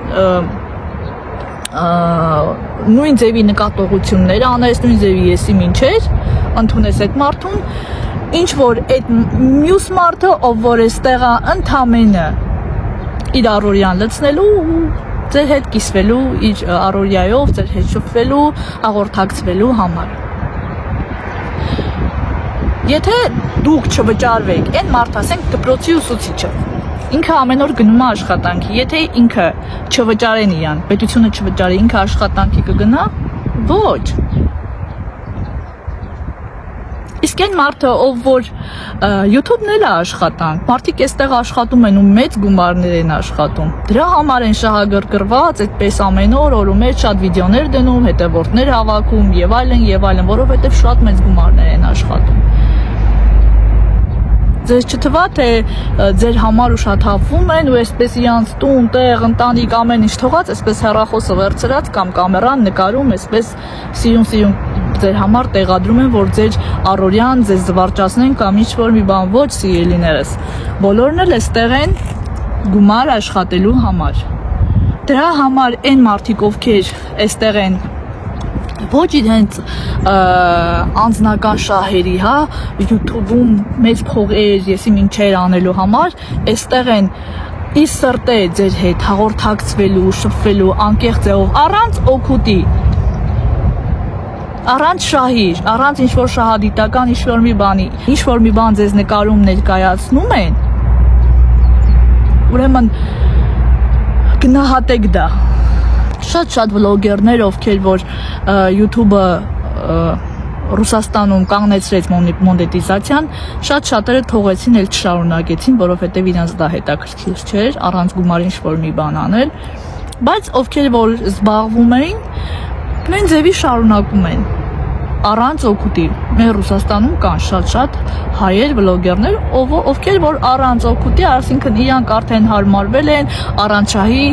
նույն ձևի նկատողություններ անես, նույն ձևի եսի մինչեր, ընդունես այդ մարդուն, ինչ որ այդ մյուս մարդը, ով որ էստեղ է ընդամենը իր առօրյան լցնելու, ձեր հետ կիսվելու, իր առօրյայով, ձեր հետ շփվելու, հաղորդակցվելու համար։ Եթե դուք չվճարվեք, այն մարդ ասենք դպրոցի ուսուցիչը, ինքը ամեն օր գնում է աշխատանքի, եթե ինքը չվճարեն իրան, պետությունը չվճարի, ինքը աշխատանքի կգնա, ոչ։ Իսկ այն մարդը, ով որ YouTube-ն էլ է աշխատանք, մարդիկ այստեղ աշխատում են ու մեծ գումարներ են աշխատում, դրա համար են շահագրգռված, այդպես ամեն օր օրու մեջ շատ վիդեոներ դնում, հետևորդներ հավաքում եւ այլն, որովհետեւ շատ մեծ գումարներ են աշխատում։ Ձեզ չթվա, թե ձեր համար ուշաթափվում են ու այսպես իրանց տուն, տեղ, ընտանիք ամեն ինչ թողած, այսպես հեռախոսը վերցրած կամ կամերան նկարում, այսպես սիրուն ձեր համար տեղադրում են, որ ձեր առօրյան ձեզ զվարճացնեն կամ ինչ-որ մի բան, ոչ սիրելիներս։ Բոլորն էլ այստեղ են գումար աշխատելու համար։ Դրա համար այն մարդիկ, ովքեր այստեղ են ոչ իրենց անձնական շահերի, հա, YouTube-ում մեծ փողեր, եսի մինչեր անելու համար, այստեղ են ի սրտե ձեր հետ հաղորդակցվելու, շփվելու, անկեղծ ձևով, առանց օգուտի, առանց շահի, առանց ինչ-որ շահադիտական ինչ-որ մի բանի, ինչ-որ մի բան ձեզ նկարում ներկայացնում են, ուրեմն գնահատեք դա։ Շատ վլոգերներ, ովքեր որ YouTube-ը Ռուսաստանում կանգնեցրեց մոնետիզացիան, շատերը թողեցին, էլ չշարունակեցին, որովհետև իրանց դա հետաքրքիր չէր, առանց գումար ինչ-որ մի բան անել, բայց ովքեր որ զբաղվում էին, նույն ձևի շարունակում են։ առանց օգուտի։ Մեր Ռուսաստանում կան շատ հայեր վլոգերներ, ովքեր որ առանց օգուտի, այսինքն իրանք արդեն հարմարվել են, առանցահի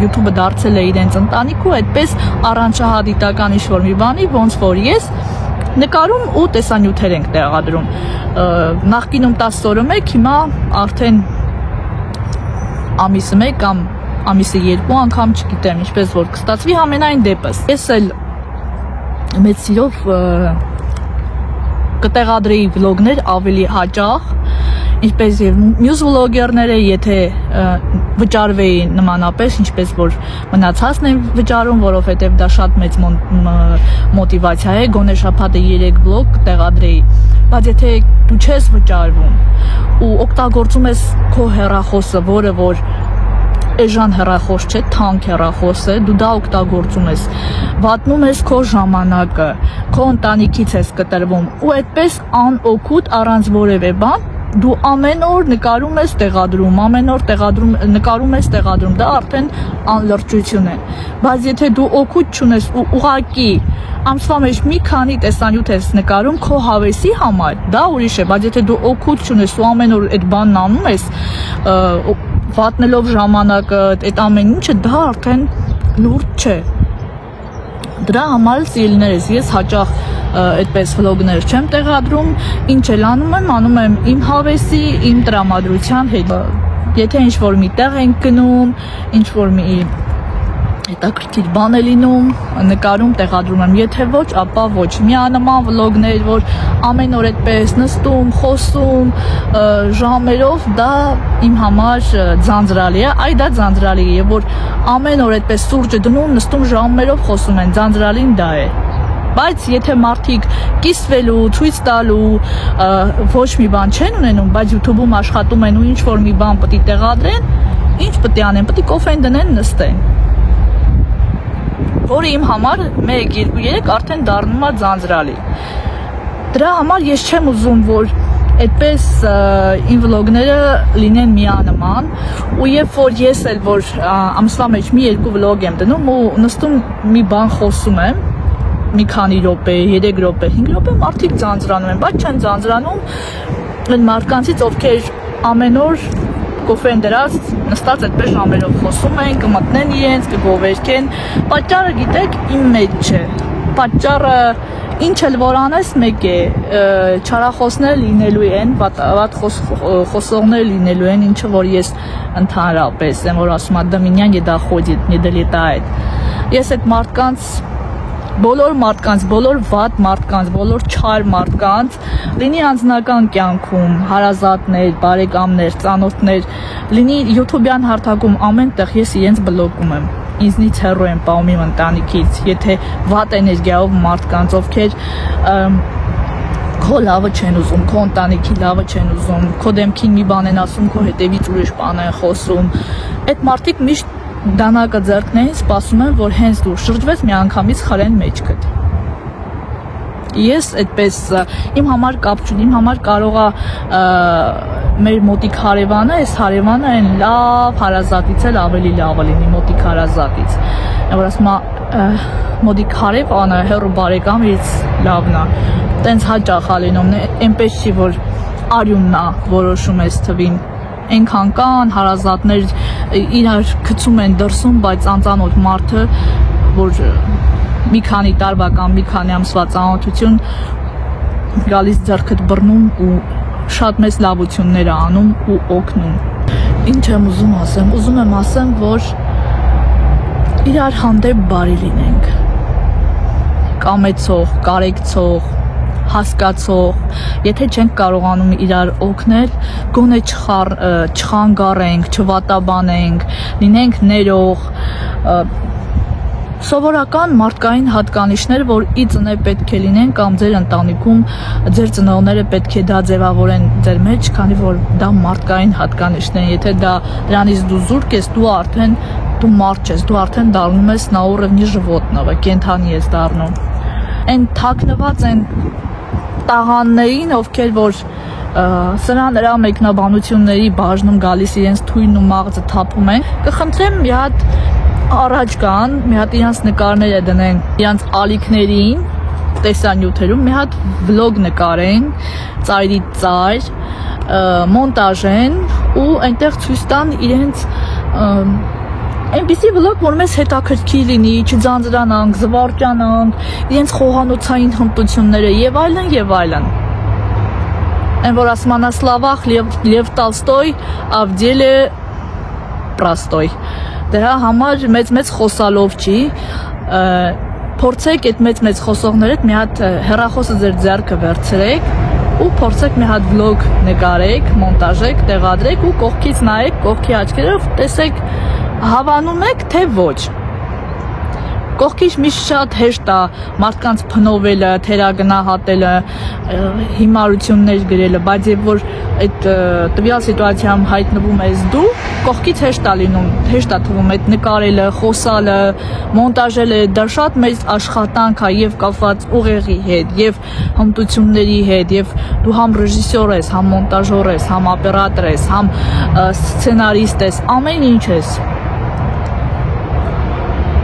YouTube-ը դարձել է իրենց ընտանիք ու այդպես առանցահատիտական ինչ-որ մի բանի, ոնց որ ես նկարում ու տեսանյութեր ենք տեղադրում։ Նախկինում 10 օրը մեկ, հիմա արդեն ամիսը մեկ կամ ամիսը 2 անգամ չգիտեմ, ինչպես որ կստացվի, համենայն դեպս։ Ես էլ մեծ սիրով կտեղադրեի վլոգներ ավելի հաճախ, ինչպես եւ մյուս վլոգերները, եթե վճարվեի նմանապես, ինչպես որ մնացածն են վճարում, որովհետեւ դա շատ մեծ մոտիվացիա է, գոնե շաբաթը 3 վլոգ կտեղադրեի, բայց եթե դու չես վճարվում ու օգտագործում ես քո հեռախոսը, որը որ էժան հեռախոս չէ, թանկ հեռախոս է, դու դա օգտագործում ես, վատնում ես քո ժամանակը, քո ընտանիքից ես կտրվում ու այդպես անօգուտ առանց որևէ բան դու ամեն օր նկարում ես տեղադրում, ամեն օր նկարում ես տեղադրում, դա արդեն անլրջություն է, բայց եթե դու օգուտ չունես ու ուղղակի ամսվա մեջ մի քանի տեսանյութ ես նկարում քո հավեսի համար, դա ուրիշ է, բայց եթե դու օգուտ չունես ու ամեն օր այդ բանն անում ես, վատնելով ժամանակը, այդ ամեն ինչը, դա արդեն լուրջ չէ։ Դրա համար սիրելիներս, ես հաճախ այդպես վլոգներ չեմ տեղադրում, ինչ էլ անում եմ իմ հավեսի, իմ տրամադրության հետ։ Եթե ինչ-որ մի տեղ ենք գնում, ինչ-որ մի հետաքրքիր բան է լինում, նկարում տեղադրում եմ, եթե ոչ, ապա ոչ։ Միանման վլոգներ, որ ամեն օր այդպես նստում, խոսում, ժամերով, դա իմ համար ձանձրալի է, դա ձանձրալի է, եւ որ ամեն օր այդպես սուրճը դնում, նստում ժամերով խոսում են, ձանձրալին դա է։ Բայց եթե մարդիկ կիսվելու, ցույց տալու ոչ մի բան չեն ունենում, բայց YouTube-ում աշխատում են ու ինչ որ մի բան պետք է տեղադրեն, ինչ պետք է անեն, պետք է կոֆեն դնեն, նստեն։ Որը իմ համար 1, 2, 3 արդեն դառնում է ձանձրալի։ Դրա համար ես չեմ ուզում, որ այդպես իմ վլոգները լինեն միանման, ու երբ որ ես էլ որ ամսվա մեջ մի 2 վլոգ եմ դնում ու նստում մի բան խոսում եմ, մի քանի րոպե, 3 րոպե, 5 րոպե մարդիկ ձանձրանում են, բայց չեն ձանձրանում այն մարդկանցից, ովքեր ամեն օր կոֆեն դրած նստած այդպես ժամերով խոսում են, կմտնեն իրենց, կգովերքեն, պատճառը գիտեք իմ մեջ չէ, պատճառը ինչ էլ որ անես մեկ է, չարախոսներ լինելու են, վատ խոսողներ լինելու են, ինչը որ ես ընդհանրապես եմ, որ ասում եմ, да меня не доходит, не долетает, ես այդ մարդկանց բոլոր մարդկանց, բոլոր վատ մարդկանց, բոլոր չար մարդկանց, լինի անձնական կյանքում, հարազատներ, բարեկամներ, ծանոթներ, լինի YouTube-յան հարթակում ամենտեղ ես իրենց բլոկում եմ, ինձնից հեռու եմ պահում իմ ընտանիքից, եթե վատ էներգիայով մարդկանց, ովքեր քո լավը չեն ուզում, քո ընտանիքի լավը չեն ուզում, քո դեմքին մի բան են ասում, քո հետևից ուրիշ բան են խոսում, այդ մարդիկ միշտ դանակը ձեռքներին սպասում են, որ հենց դու շրջվես մի անգամից խրեն մեջքդ։ Ես այդպես իմ համար կապ չունի, իմ համար կարող է մեր մոտիկ հարևանը, այս հարևանը այն լավ հարազատից էլ ավելի լավը լինի մոտիկ հարազատից։ Որ ասում է մոտիկ հարևանը, հեռու բարեկամից լավն է։ Տենց հաճախ է լինում, այնպես չի որ արյունն է որոշում էս թվին։ Այնքան կան հարազատներ իրար գցում են դրսում, բայց անծանոթ մարդը, որ մի քանի տարվա կամ մի քանի ամսվա ծանոթություն գալիս ձեռքդ բռնում ու շատ մեծ լավություններ է անում ու օգնում։ Ինչ եմ ուզում ասեմ, ուզում եմ ասեմ, որ իրար հանդեպ բարի լինենք, կամեցող, կարեկցող, հասկացող, եթե չենք կարողանում իրար օգնել, գոնե չխանգարենք, չվատաբանենք, լինենք ներող, սովորական մարդկային հատկանիշներ, որ ի ծնե պետք է լինեն կամ ձեր ընտանիքում ձեր ծնողները պետք է դա ձևավորեն ձեր մեջ, քանի որ դա մարդկային հատկանիշներ են, եթե դրանից դու զուրկ ես, դու մարդ ես, դու արդեն դառնում ես на уровне животного, կենդանի ես դառնում։ Այն թաքնված են տաղաններին, ովքեր որ սրա նրա մեկնաբանությունների բաժնում գալիս իրենց թույնն ու մաղձը թափում են, կխնդրեմ մի հատ առաջ կան, մի հատ իրանց նկարները դնեն իրանց ալիքներին, տեսանյութերում մի հատ վլոգ նկարեն, ծայրից ծայր, մոնտաժեն ու այնտեղ ցույց տան իրենց այնպիսի վլոգ, որ մեզ հետաքրքիր լինի, չձանձրանանք, զվարճանանք, իրենց խոհանոցային հմտությունները եւ այլն եւ այլն։ Այն որ ասում են Սլավախ Լև Տոլստոյ, Ավդիելե Պրաստոյ։ Դրա համար մեծ խոսալով չի, փորձեք այդ մեծ խոսողներդ մի հատ հեռախոսը ձեր ձեռքը վերցրեք ու փորձեք մի հատ վլոգ նկարեք, մոնտաժեք, տեղադրեք ու կողքից նայեք, կողքի աչքերով տեսեք հավանում եք, թե ոչ։ Կողքից միշտ շատ հեշտ է մարդկանց փնովելը, թերագնահատելը, հիմարություններ գրելը, բայց երբ որ այդ տվյալ սիտուացիայում հայտնվում ես դու, կողքից հեշտ է լինում, հեշտ է թվում այդ նկարելը, խոսալը, մոնտաժելը, դա շատ մեծ աշխատանք է եւ կապված ուղեղի հետ, եւ հմտությունների հետ, եւ դու համ ռեժիսոր ես, համ մոնտաժոր ես, համ օպերատոր ես, համ սցենարիստ ես, ամեն ինչ ես։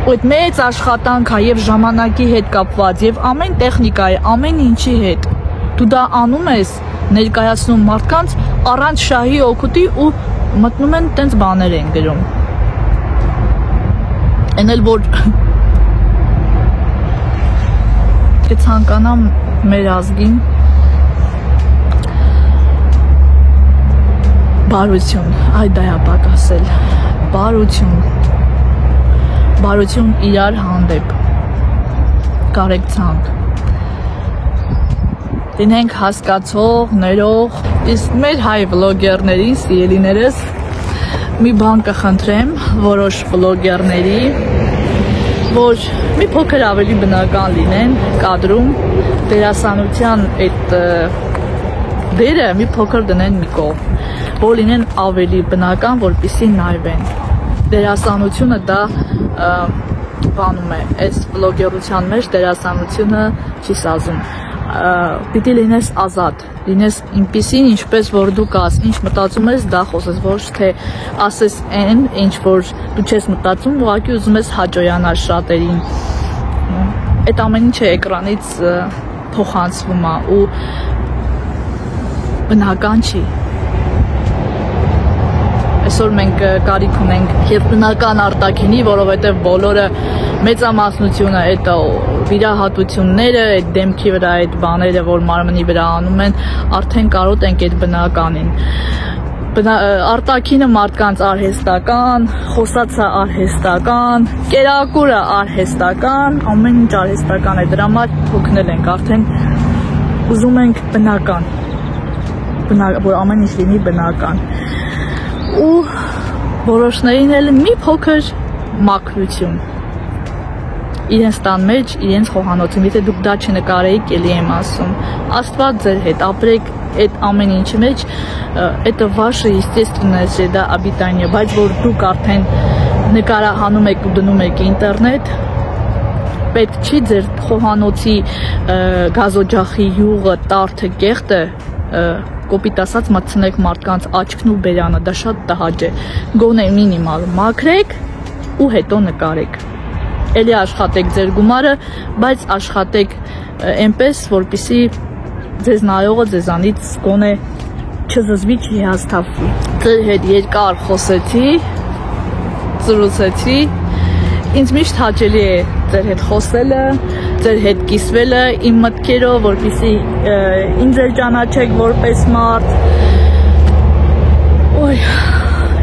Այդ մեծ աշխատանք է եւ ժամանակի հետ կապված եւ ամեն տեխնիկայի, ամեն ինչի հետ։ Դու դա անում ես, ներկայացնում մարդկանց առանց շահի օգուտի ու մտնում են տենց բաներ են գրում։ Այն էլ որ կցանկանամ մեր ազգին բարություն, այ դա է պակասել, բարություն իրար հանդեպ, կարեկցանք, լինենք հասկացող, ներող, իսկ մեր հայ վլոգերների, սիրելիներս, մի բան կխնդրեմ որոշ վլոգերների, որ մի փոքր ավելի բնական լինեն կադրում, դերասանության այդ դերը մի փոքր դնեն մի կողմ, որ լինեն ավելի բնական, որպեսզի նայվեն։ Դերասանությունը դա բանում է, այս վլոգերության մեջ դերասանությունը չի սազում, պիտի լինես ազատ, լինես ինպիսին, ինչպես որ դու կաս, ինչ մտածում ես, դա խոսես, ոչ թե ասես այն, ինչ որ դու չես մտածում, ուղղակի ուզում ես հաջողանալ շատերին, այդ ամեն ինչը էկրանից փոխանցվում է ու բնական չի։ Այսօր մենք կարիք ունենք եւ բնական արտաքինի, որովհետեւ բոլորը մեծամասնությունը այդ վիրահատությունները, այդ դեմքի վրա այդ բաները, որ մարմնի վրա անում են, արդեն կարոտ ենք այդ բնականին։ Արտաքինը մարդկանց արհեստական, խոսածը արհեստական, կերակուրը արհեստական, ամեն ինչ արհեստական է, դրա համար հոգնել ենք, արդեն ուզում ենք բնական, որ ամեն ինչ լինի բնական։ Ու որոշներին էլ մի փոքր մաքրություն իրենց տան մեջ, իրենց խոհանոցում, եթե դուք դա չնկարեիք, էլի եմ ասում, Աստված ձեր հետ, ապրեք այդ ամեն ինչի մեջ, это ваше естественная среда обитания, բայց որ դուք արդեն նկարահանում եք ու դնում եք ինտերնետ, պետք չի ձեր խոհանոցի գազօջախի յուղը, տարթը, կեղտը կոպիտ ասած մտցնեք մարդկանց աչքն ու բերանը, դա շատ տհաճ է, գոնե մինիմալ մաքրեք ու հետո նկարեք, էլի աշխատեք ձեր գումարը, բայց աշխատեք այնպես, որպեսզի ձեզ նայողը ձեզանից գոնե չզզվի, չհիասթափվի։ Ձեր հետ երկար խոսեցի, զրուցեցի, ինձ միշտ հաճելի է ձեր հետ խոսելը, ձեր հետ կիսվելը իմ մտքերով, որպեսզի ինձ էլ ճանաչեք որպես մարդ։ Ոյ,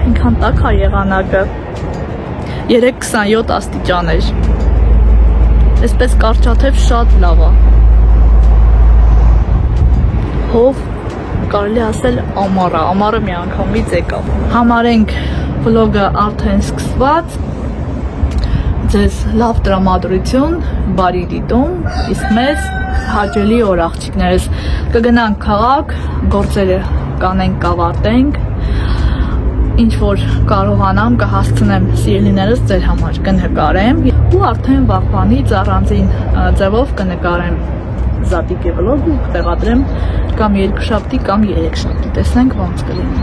ինքան տաք է եղանակը, 3:27 աստիճան էր, այսպես կարճաթև շատ լավ է, հով կարելի ասել ամառը մի անգամից եկավ, համարենք վլոգը արդեն սկսված, ձեզ լավ տրամադրություն, բարի դիտում, իսկ մեզ հաճելի օր աղջիկներս, կգնանք քաղաք, գործերը կանենք, կավարտենք, ինչ որ կարողանամ կհասցնեմ սիրելիներս ձեր համար կնկարեմ ու արդեն վաղվանից առանձին ձևով կնկարեմ զատիկի վլոգ ու կտեղադրեմ կամ 2 շաբթի կամ 3 շաբթի, տեսնենք ոնց կլինի։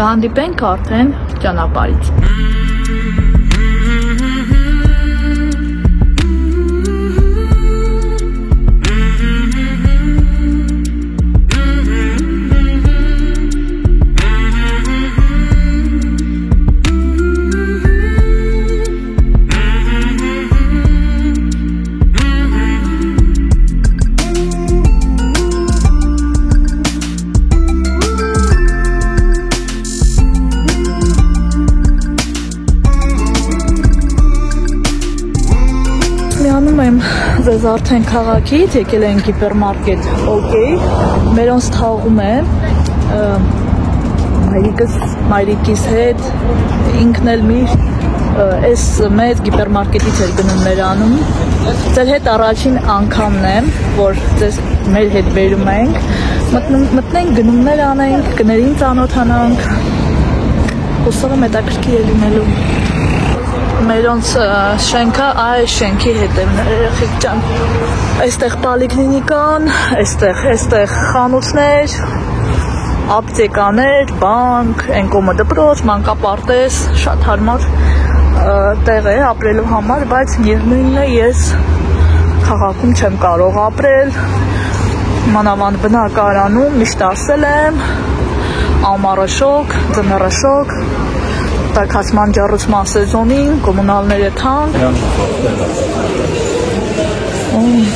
Կհանդիպենք արդեն ճանապարհից։ Ձեզ արդեն քաղաքից եկել են հիպերմարկետ օքեյ, մերոնց թաղում է մայրիկիս հետ, ինքն էլ միշտ այս մեծ հիպերմարկետից էր գնումներ անում։ Ձեր հետ առաջին անգամն եմ, որ ձեզ մեր հետ բերում ենք, մտնենք գնումներ անենք, կներին ծանոթանանք, հուսով եմ հետաքրքիր է լինելու։ Մերոնց շենքը այս շենքի հետևն է, երեխեք ջան։ Այստեղ պոլիկլինիկան, այստեղ խանութներ, ապտեկաներ, բանկ, այն կողմը դպրոց, մանկապարտեզ, շատ հարմար տեղ է ապրելու համար, բայց միևնույնն է ես քաղաքում չեմ կարող ապրել, մանավանդ բնակարանում միշտ ասել եմ, ամառը շոկ, ձմեռը շոկ, տաքացման ջառուցման սեզոնին կոմունալները թանկ։ Ինչ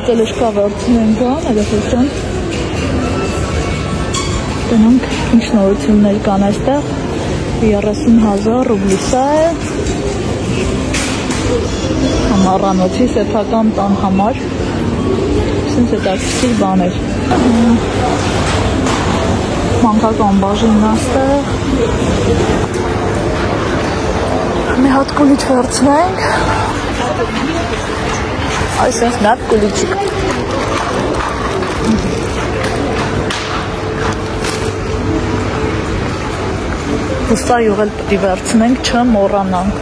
տելեշկա վերցնենք ան, երեխան։ Դրանք ինչ նորություններ կան այստեղ, 30,000 ռուբլի սա է, ամառանոցի սեփական տան համար, սենց հետաքրքիր բաներ։ Մանկական բաժինն այստեղ։ Մի հատ կուլիչ վերցնենք։ Այսինքն մի հատ կուլիչիկ։ Հուսա յուղել պտի վերցնենք, չմոռանանք։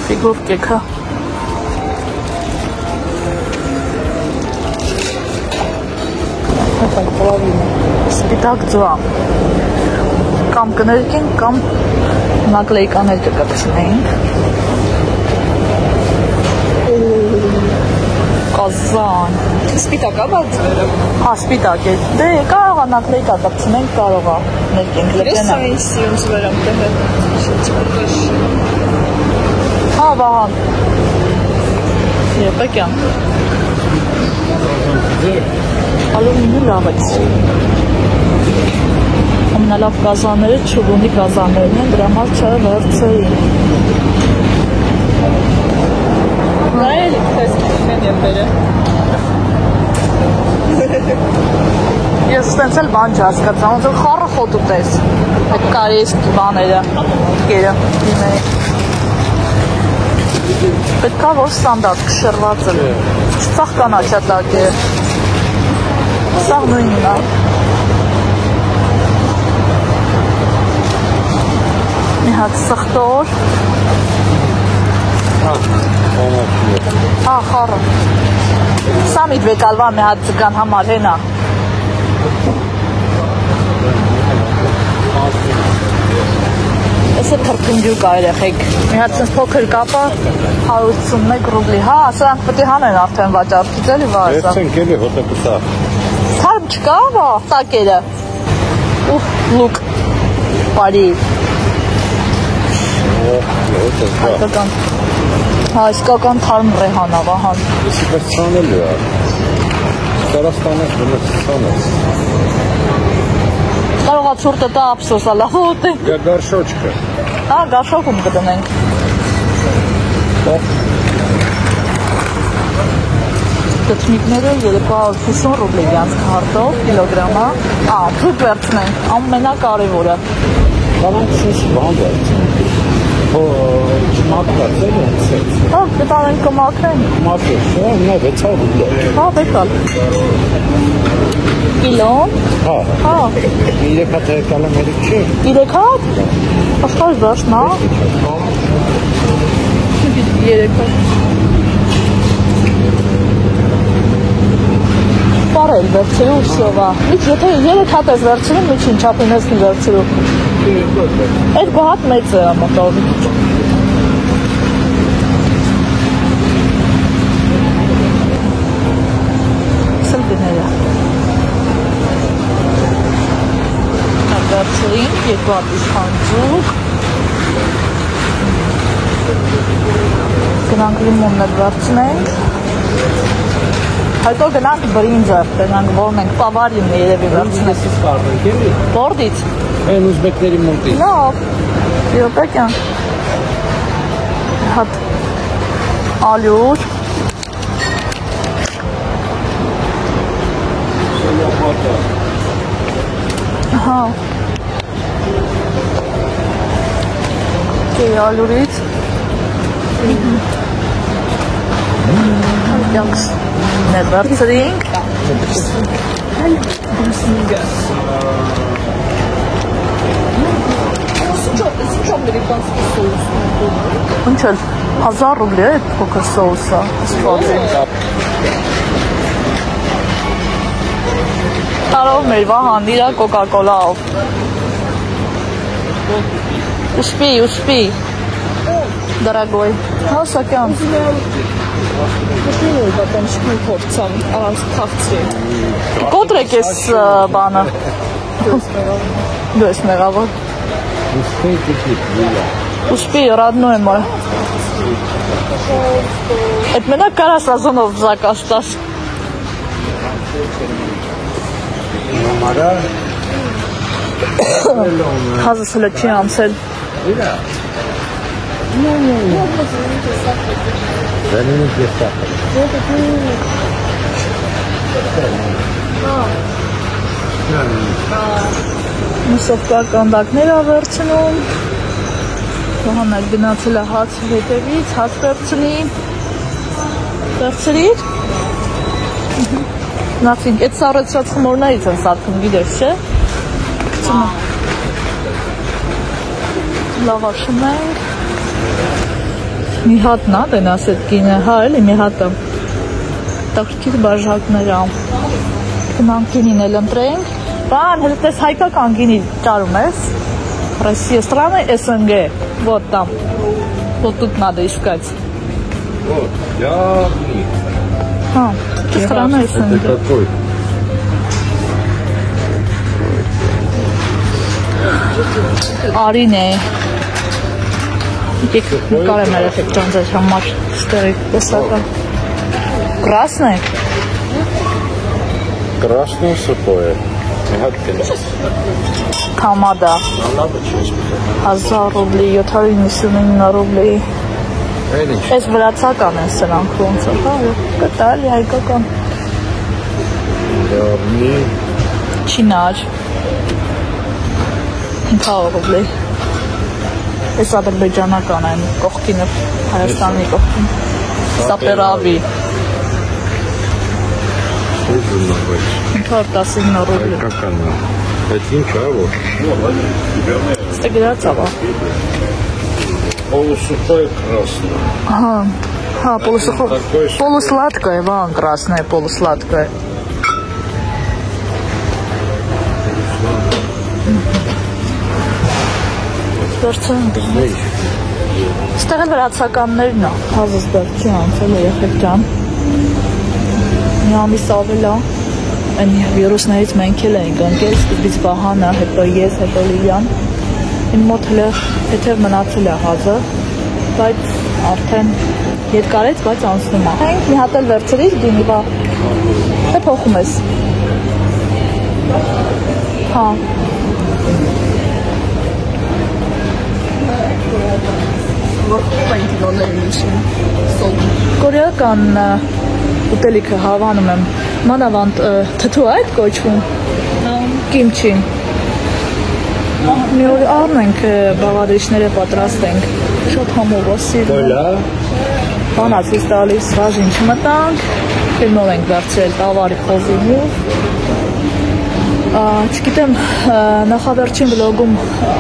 Ֆիգով կեքա։ Սպիտակ ձվա կամ կներկենք կամ նակլեյկաներ կկպցնենք կազան սպիտակ ա բալ ձվերը սպիտակ է դե կարող ա նակլեյկա կպցնենք կարող ա ներկենք լպենա ես այն սիում ձվերամ տեղը վահան եպեկյան Ալումինի լավեց ամենալավ կազաները չուգունի կազաներն են, դրա համար չա վերցեին Նա էլ տեսքին են եպերը Ես ստենց էլ բան չհասկացա, ոնց էլ խառը խոտ ուտես այդ կարեստի բաները կերը դիմեի Պետքա որ ստանդարտ կշռված է Սաղ կանաչատակ է Սաղ նույնն է Մի հատ սխտոր խառը Սա միդվեկալվա մի հատ ձգան համար հենա Ես է թրպնդյուկ ա երեխեք Մի հատ սենց փոքր կապա 181 ռուբլի Հա, սրանք պտի հանեն արդեն վաճառքից էլի վարսա Վերցենք էլի հոտը կտա Թարմ չկա, վա, տակերը Ուխ, լուկ Պարի Հայկական Հա, իսկական թարմ ռեհանա, վահան Եսի պես ծանելու է Կարաստանես բնես ծանես Կարող ացուրտը տա ապսոս ալա հոտ է Գարշոչկը Հա, գարշոքում կդնենք Դծմիկները 350 ռուբլի յանց քարտով կիլոգրամա թույք վերցնենք, ամենակարևորը Կանանք սես բան վերցնենք Չմակրած էլ ընցեց Հա, կտանենք կմակրենք Մակրած, նա 600 ռուբլի Հա, բեկալ Կիլոն Հա 3 հատ եկալը մերիք չի 3 հատ? Աշխարհ դաշնա 3 հատ Պարել վերցրու սովա Եթե 3 հատ ես վերցրում, միջին չապին ես նի վերցրու Այդ բահատ մեծ է ամոտով Սլ դները Վերցրինք, երկու հատ իշխանձուկ Գնանք լիմոններ վերցնենք Հետո գնանք բրինձը, գնանք որնենք, պավարին երևի վերցնենք։ Ես կարդանք էլի։ Որդից։ Այն ուզբեկների մոնտի։ Լավ։ Եփեկյան։ Հատ ալյուր։ Ահա։ Դե ալյուրից։ Յանքս ներբարձրինք։ Ինչ էլ 1000 ռուբլի է փոքր սոուսը, սպասի։ Տարով մեր վահանդիրա կոկա-կոլաով։ Ուշպի, դարագոյ, հասակյան։ Պատանշկին փորձամ, առանց թաղցրի։ Կոտրեք ես բանը։ Դու ես մեղավոր։ Ուշպի, родной мой։ Այդ մենակ կարաս ազոնով զակաս տաս։ Հազս հլը չի ամսել։ Մուսովկա կանդակներ ավերցնում։ Հոհանակ գնացել է հաց հետևից, հաց վերցնի։ Վերցրիր։ Նացինք, այդ սառեցրած խմորներից են սատքում, գիտես, չէ։ Լավաշում ենք։ Մի հատն ա, դենաս էդ գինը, հա էլի մի հատը։ Տաղրկիր բաժակները։ Գնանք գինին էլ ընտրենք։ Բան, հետպես հայկական գինի ճարում ես։ Россия страны СНГ. Вот там. Вот тут надо искать. Вот, явный. Страна СНГ. Это какой? Արին է։ Եկեք կարեմ երեխեք ճանձեր համար ստերի տեսական։ Красный? Красный сухое. Тамада 1000 ռուբլի, 799 ռուբլի։ Այս վրացական են սրանք ոնց է, հա, կտալի հայկական։ Չինար 500 ռուբլի։ Այս ադրբեջանական են կողքինը, Հայաստանի կողքին։ Սապերավի 519 ռուբլի։ Հայկական է։ Այդ ինչ է, որ։ Ստե գրած աղա։ Полусухое красное. Ага, полусухое. Полусладкое, вон красное, полусладкое. Ստեղել վրացականներն է, հազս դար չի անցել երեխեք ջան։ Մի ամիս ավել է, այն վիրուսներից մենք էլ ենք ընկել, սկզբից Վահանը, հետո ես, հետո Լիլիան։ Իմ մոտ հլը հետև մնացել է հազը, բայց արդեն երկարեց, բայց անցնում է։ Հենք մի հատ էլ վերցրիր գինի, բա, թե փոխում ես։ Հա։ Կորեական ուտելիքը հավանում եմ, մանավանդ թթու այդ կոչվում, կիմչին։ Մի օր առնենք բաղադրիչները պատրաստենք, շատ համով ասիրում։ Բանացից տալիս ռաժին չմտանք, ֆիլմով ենք վերցրել տավարի խոզի մուվ։ Չգիտեմ, նախավերջին վլոգում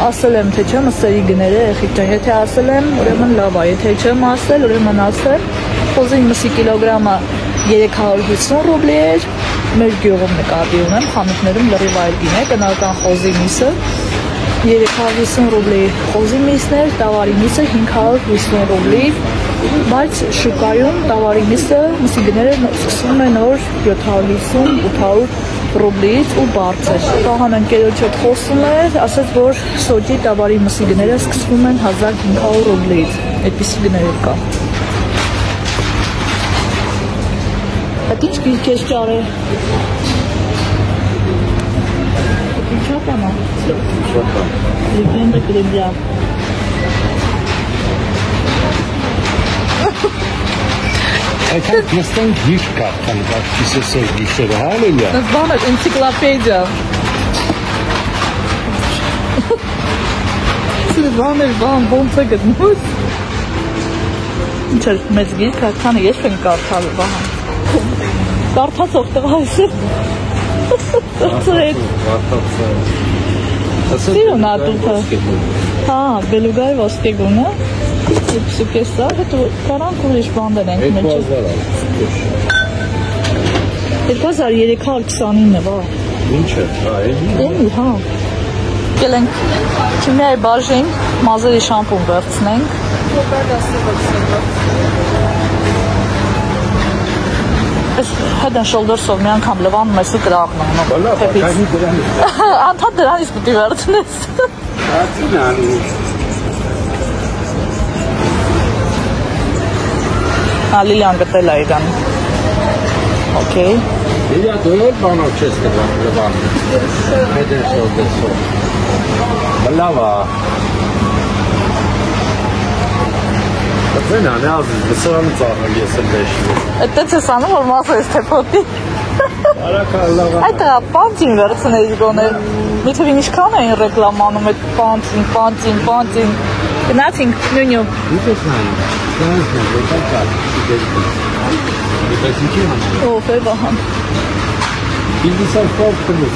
ասել եմ, թե չեմ ասելի գները, եղիք ջան, եթե ասել եմ, ուրեմն լավ է, եթե չեմ ասել, ուրեմն ասել, խոզի մսի կիլոգրամը 350 ռուբլի էր, մեր գյուղում նկատի ունեմ, խանութներում լրիվ այլ գին է, տնական խոզի միսը, 350 ռուբլի խոզի միսներ, տավարի միսը 550 ռուբլի, բայց շուկայում տավարի միսը, մսի գները սկսվում են օր 750-800 ռուբլից ու բարձր։ Տաղան ընկերոջ հետ խոսում էր, ասաց, որ սոճի տավարի մսի գները սկսվում են 1500 ռուբլից, այդպիսի գներ կա։ Այդ ինչ գիրքես ճարը։ Ինչա կամա։ Լեգենդա կրեմլյա։ Այդքան նստան գիրք կա, քան բացիսեսոր գիրքերը, հալելույա։ Դա բան է, էնցիկլոպեդիա։ Բան է, ոնց է գտնուց։ Ինչ էր մեծ գիրք, այդքանը ես եմ կարդալ բան։ Կարդացող տղա ես։ Ծրեց։ Սիրուն ատուպը։ Հա, բելուգայ ոսկեգունը։ Սուկեսա, հետո կարանք ուրիշ բան դնենք մեջը։ 2329-ը, վա։ Ինչ է, էլի, հա։ Գելենք քիմիայի բաժին, մազերի շամպուն վերցնենք։ Այս Head and Shoulders-ով մի անգամ լվանում ես ու կրաղն անում։ Անդադ դրանից պիտի վերցնես։ Լիլիան գտել է իրան։ Okay։ Լիլիա, դու էլ բանով չես լվանում։ Head and Shoulders-ով։ Լավ է։ Ձեն անե ազիզ, բսրանը ծաղնել ես էլ դեշնի։ Այդտենց ես անում, որ մասը ես թեպոտի։ Արակա լավ է։ Այդ պանտին վերցնեիր գոներ։ Միթևին ինչքան էին ռեկլամանում այդ պանտին։ Գնացինք նույնյու։ Ինչ ես նայում, սրանց են, որտեղ կա, դեպս ինչի հանում։ Ով է վահան։ Իլդիսան ֆորտ կնուց,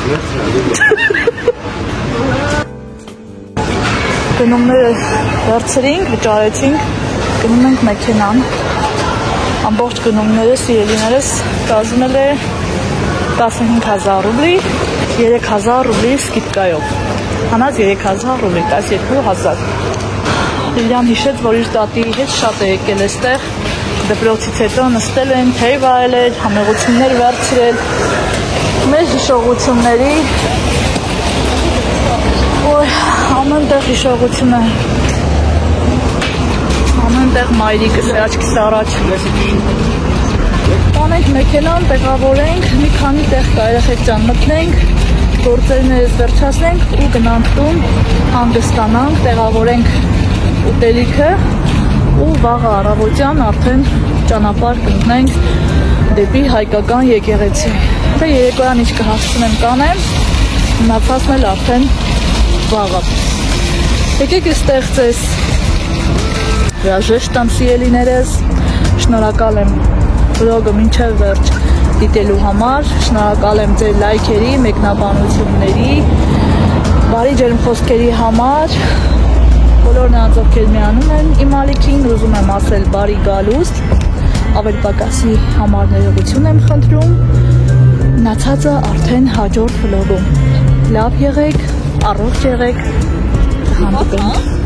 Գնումները վերցրինք, վճարեցինք, գնում ենք մեքենան, ամբողջ գնումները սիրելիներս կազմել է 15,000 ռուբլի, 3,000 ռուբլի սկիպկայով, հանած 3,000 ռուբլի, 12,000։ Լիլիան հիշեց, որ իր տատիի հետ շատ է եկել էստեղ, դպրոցից հետո նստել են, թեյ վայել էր, համեղություններ վերցրել, մեր հիշողությունների, ոյ, ամենտեղ հիշողություն է, ամենտեղ մայրիկս է աչքիս առաջ։ Տանենք մեքենան, տեղավորենք, մի քանի տեղ կա երեխեք ջան մտնենք, գործերներս վերջացնենք ու գնանք տուն, հանգստանանք, տեղավորենք ուտելիքը ու վաղը առավոտյան արդեն ճանապարհ կընկնենք դեպի հայկական եկեղեցի։ Թե երեկոյան ինչ կհասցնեմ կանեմ, մնացածն էլ արդեն վաղը։ Եկեք այստեղ ձեզ հրաժեշտ տամ սիրելիներս, շնորհակալ եմ վլոգը մինչև վերջ դիտելու համար, շնորհակալ եմ ձեր լայքերի, մեկնաբանությունների, բարի ջերմ խոսքերի համար, բոլոր նրանց ովքեր միանում են իմ ալիքին, ուզում եմ ասել բարի գալուստ, ավել պակասի համար ներողություն եմ խնդրում, մնացածը արդեն հաջորդ վլոգում։ Լավ եղեք, առողջ եղեք, հանդիպենք։